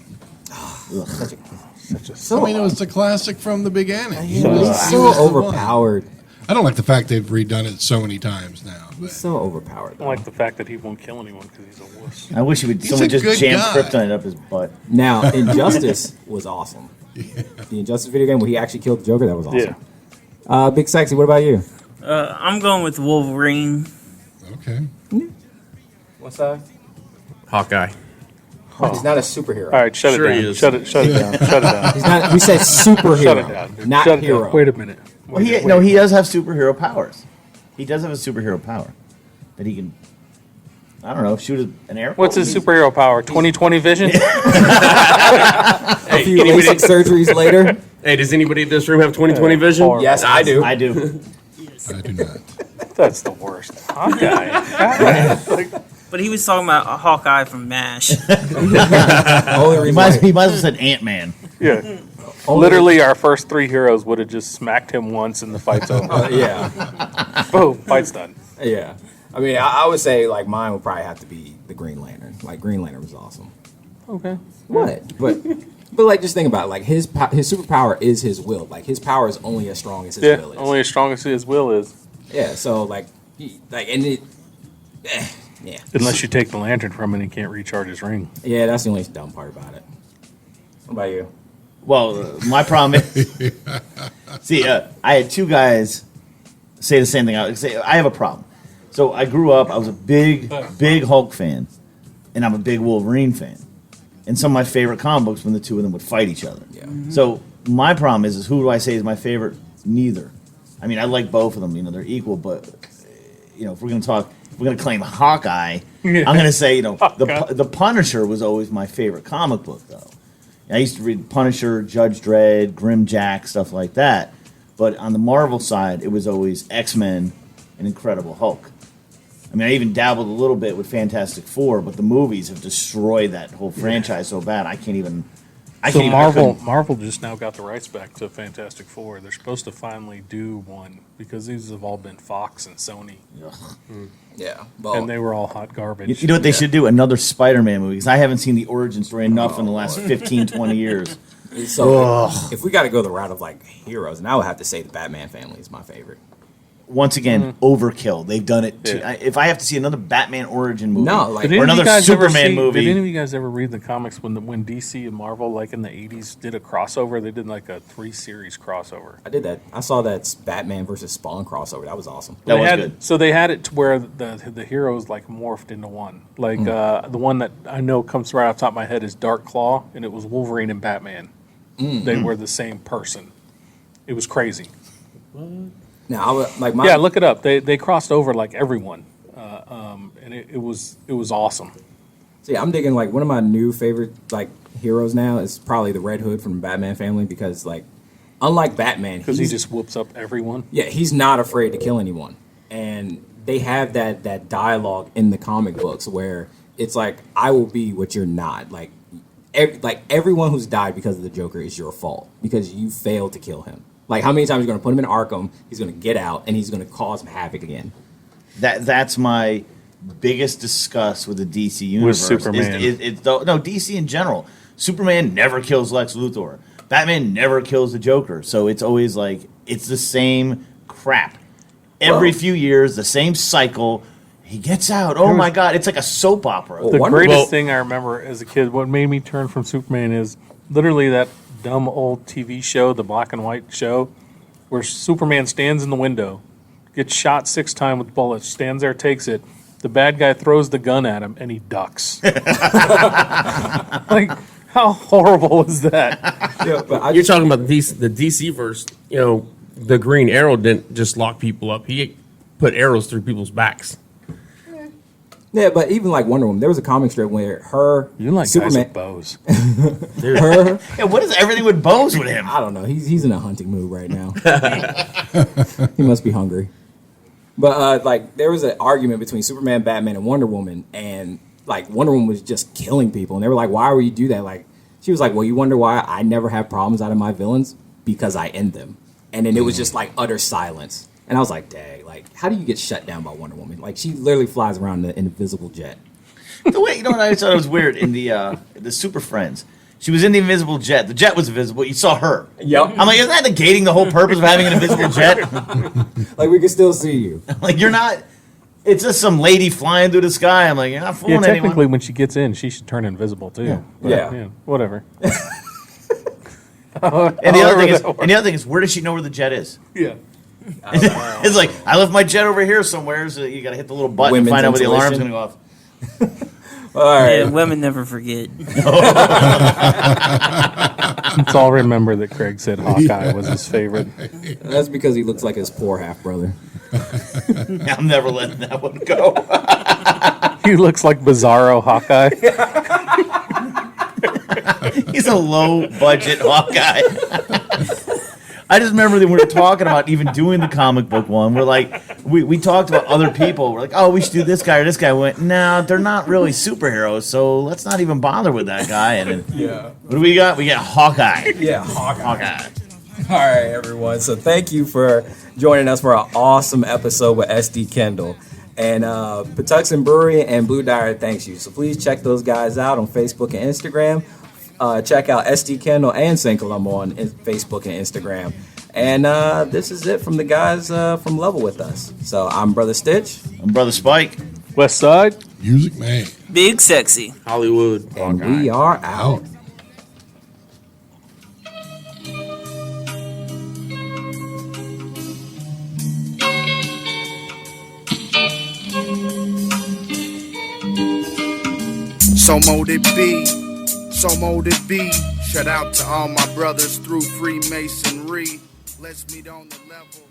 Speaker 8: So,
Speaker 3: I mean, it was the classic from the beginning.
Speaker 8: he's so overpowered.
Speaker 3: I don't like the fact they've redone it so many times now.
Speaker 8: He's so overpowered.
Speaker 6: I don't like the fact that he won't kill anyone because he's a wuss.
Speaker 7: I wish
Speaker 3: He's
Speaker 7: someone
Speaker 3: a
Speaker 7: just
Speaker 3: good
Speaker 7: jam
Speaker 3: guy.
Speaker 7: kryptonite up his butt.
Speaker 8: Now, Injustice was awesome. The Injustice video game where he actually killed the Joker, that was awesome.
Speaker 6: Yeah.
Speaker 8: Big Sexy, what about you?
Speaker 5: I'm going with Wolverine.
Speaker 3: Okay.
Speaker 8: What side?
Speaker 11: Hawkeye.
Speaker 8: He's not a superhero.
Speaker 6: All right, shut
Speaker 11: Sure
Speaker 6: it
Speaker 11: he
Speaker 6: down.
Speaker 11: is.
Speaker 6: Shut it down. Shut it down.
Speaker 8: He's not. We said superhero,
Speaker 6: Shut it down. Dude.
Speaker 8: not
Speaker 6: Shut it
Speaker 8: hero.
Speaker 6: down. Wait a minute.
Speaker 7: Well, he does have superhero powers. He does have a superhero power that he can, I don't know, shoot an arrow.
Speaker 6: What's his superhero power? 20/20 vision?
Speaker 8: A few LASIK surgeries later.
Speaker 11: Hey, does anybody in this room have 20/20 vision?
Speaker 6: Horrible.
Speaker 8: Yes, I do.
Speaker 7: I do.
Speaker 3: I do not.
Speaker 6: That's the worst. Hawkeye.
Speaker 5: But he was talking about Hawkeye from MASH.
Speaker 8: Only reason why-
Speaker 7: He might have said Ant-Man.
Speaker 6: Yeah. Literally, our first 3 heroes would have just smacked him once and the fight's over.
Speaker 8: yeah,
Speaker 6: Boom, fight's done.
Speaker 8: yeah. I mean, I would say like mine would probably have to be the Green Lantern. Like Green Lantern was awesome.
Speaker 6: Okay.
Speaker 8: What? But like just think about it. Like his superpower is his will. Like his power is only as strong as his
Speaker 6: Yeah,
Speaker 8: will is.
Speaker 6: only as strong as his will is.
Speaker 8: Yeah. So like yeah.
Speaker 6: Unless you take the lantern from him and he can't recharge his ring.
Speaker 8: Yeah, that's the only dumb part about it. What about you?
Speaker 7: Well, my problem is, see, I had 2 guys say the same thing. I have a problem. So I grew up, I was a big Hulk fan, and I'm a big Wolverine fan. And some of my favorite comic books when the 2 of them would fight each other.
Speaker 8: Yeah.
Speaker 7: So my problem is who do I say is my favorite? Neither. I mean, I like both of them. They're equal, but if we're gonna claim Hawkeye, I'm gonna say, the Punisher was always my favorite comic book though. I used to read Punisher, Judge Dredd, Grim Jack, stuff like that. But on the Marvel side, it was always X-Men and Incredible Hulk. I mean, I even dabbled a little bit with Fantastic Four, but the movies have destroyed that whole franchise so bad. I can't even.
Speaker 6: Marvel just now got the rights back to Fantastic Four. They're supposed to finally do one because these have all been Fox and Sony.
Speaker 8: Yeah,
Speaker 6: and they were all hot garbage.
Speaker 7: You know what they should do? Another Spider-Man movie, because I haven't seen the origin story enough in the last 15, 20 years.
Speaker 8: So if we got to go the route of like heroes, and I would have to say the Batman family is my favorite.
Speaker 7: Once again, overkill. They've done it too. If I have to see another Batman origin movie or another Superman movie.
Speaker 6: Did any of you guys ever read the comics when DC and Marvel, like in the 80s, did a crossover? They did like a 3-series crossover.
Speaker 8: I did that. I saw that Batman versus Spawn crossover. That was awesome.
Speaker 7: That was good.
Speaker 6: So they had it to where the heroes like morphed into one. Like the one that I know comes right off the top of my head is Dark Claw, and it was Wolverine and Batman. They were the same person. It was crazy.
Speaker 8: Now,
Speaker 6: look it up. They crossed over like everyone, and it was awesome.
Speaker 8: So yeah, I'm digging like one of my new favorite like heroes now is probably the Red Hood from the Batman family because like unlike Batman,
Speaker 6: because he just whoops up everyone.
Speaker 8: Yeah, he's not afraid to kill anyone, and they have that dialogue in the comic books where it's like I will be what you're not. Like everyone who's died because of the Joker is your fault because you failed to kill him. Like, how many times are you going to put him in Arkham, he's going to get out, and he's going to cause havoc again?
Speaker 7: That's my biggest disgust with the DC universe.
Speaker 6: With Superman.
Speaker 7: DC in general. Superman never kills Lex Luthor. Batman never kills the Joker. So it's always like, it's the same crap. Every few years, the same cycle. He gets out. Oh, my God. It's like a soap opera.
Speaker 6: The greatest thing I remember as a kid, what made me turn from Superman is literally that dumb old TV show, the black and white show, where Superman stands in the window, gets shot 6 times with bullets, stands there, takes it. The bad guy throws the gun at him, and he ducks. Like, how horrible is that?
Speaker 11: Yeah, but you're talking about the DC verse. The Green Arrow didn't just lock people up; he put arrows through people's backs.
Speaker 8: Yeah, but even like Wonder Woman, there was a comic strip where
Speaker 6: you like
Speaker 8: Superman
Speaker 6: bows.
Speaker 7: What is everything with bows with him?
Speaker 8: I don't know. He's in a hunting mood right now. He must be hungry. But like there was an argument between Superman, Batman, and Wonder Woman, and like Wonder Woman was just killing people, and they were like, "Why would you do that?" Like she was like, "Well, you wonder why I never have problems out of my villains because I end them." And then it was just like utter silence. And I was like, dang, like, how do you get shut down by Wonder Woman? Like, she literally flies around in an invisible jet.
Speaker 7: The way, what I thought was weird in the Super Friends. She was in the invisible jet. The jet was invisible. You saw her.
Speaker 8: Yep.
Speaker 7: I'm like, isn't that negating the whole purpose of having an invisible jet?
Speaker 8: Like, we can still see you.
Speaker 7: Like, you're not. It's just some lady flying through the sky. I'm like, you're not fooling anyone.
Speaker 6: Technically, when she gets in, she should turn invisible, too.
Speaker 7: Yeah.
Speaker 6: But,
Speaker 8: yeah.
Speaker 6: Whatever.
Speaker 7: And the other thing is, where does she know where the jet is?
Speaker 6: Yeah.
Speaker 7: It's like, I left my jet over here somewhere, so you got to hit the little button and find out where the alarm's going to go off.
Speaker 8: All right.
Speaker 5: Yeah, women never forget.
Speaker 6: Let's all remember that Craig said Hawkeye was his favorite.
Speaker 8: That's because he looks like his poor half brother.
Speaker 7: I'm never letting that one go.
Speaker 6: He looks like Bizarro Hawkeye.
Speaker 7: He's a low budget Hawkeye. I just remember that we were talking about even doing the comic book one. We're like, we talked about other people. We're like, oh, we should do this guy or this guy. We went, no, they're not really superheroes, so let's not even bother with that guy. And then, what do we got? We got Hawkeye.
Speaker 8: Yeah, Hawkeye. All right, everyone. So thank you for joining us for an awesome episode with SD Kendall. And Patuxent Brewing and BlueDyer thanks you. So please check those guys out on Facebook and Instagram. Check out SD Kendall and St. Columba on Facebook and Instagram. And this is it from the guys from Level With Us. So I'm Brother Stitch.
Speaker 7: I'm Brother Spike.
Speaker 6: West Side.
Speaker 3: Music Man.
Speaker 5: Big Sexy.
Speaker 11: Hollywood.
Speaker 8: And we are out.
Speaker 13: So Mote It Be, so Mote It Be. Shout out to all my brothers through Freemasonry. Let's meet on the level.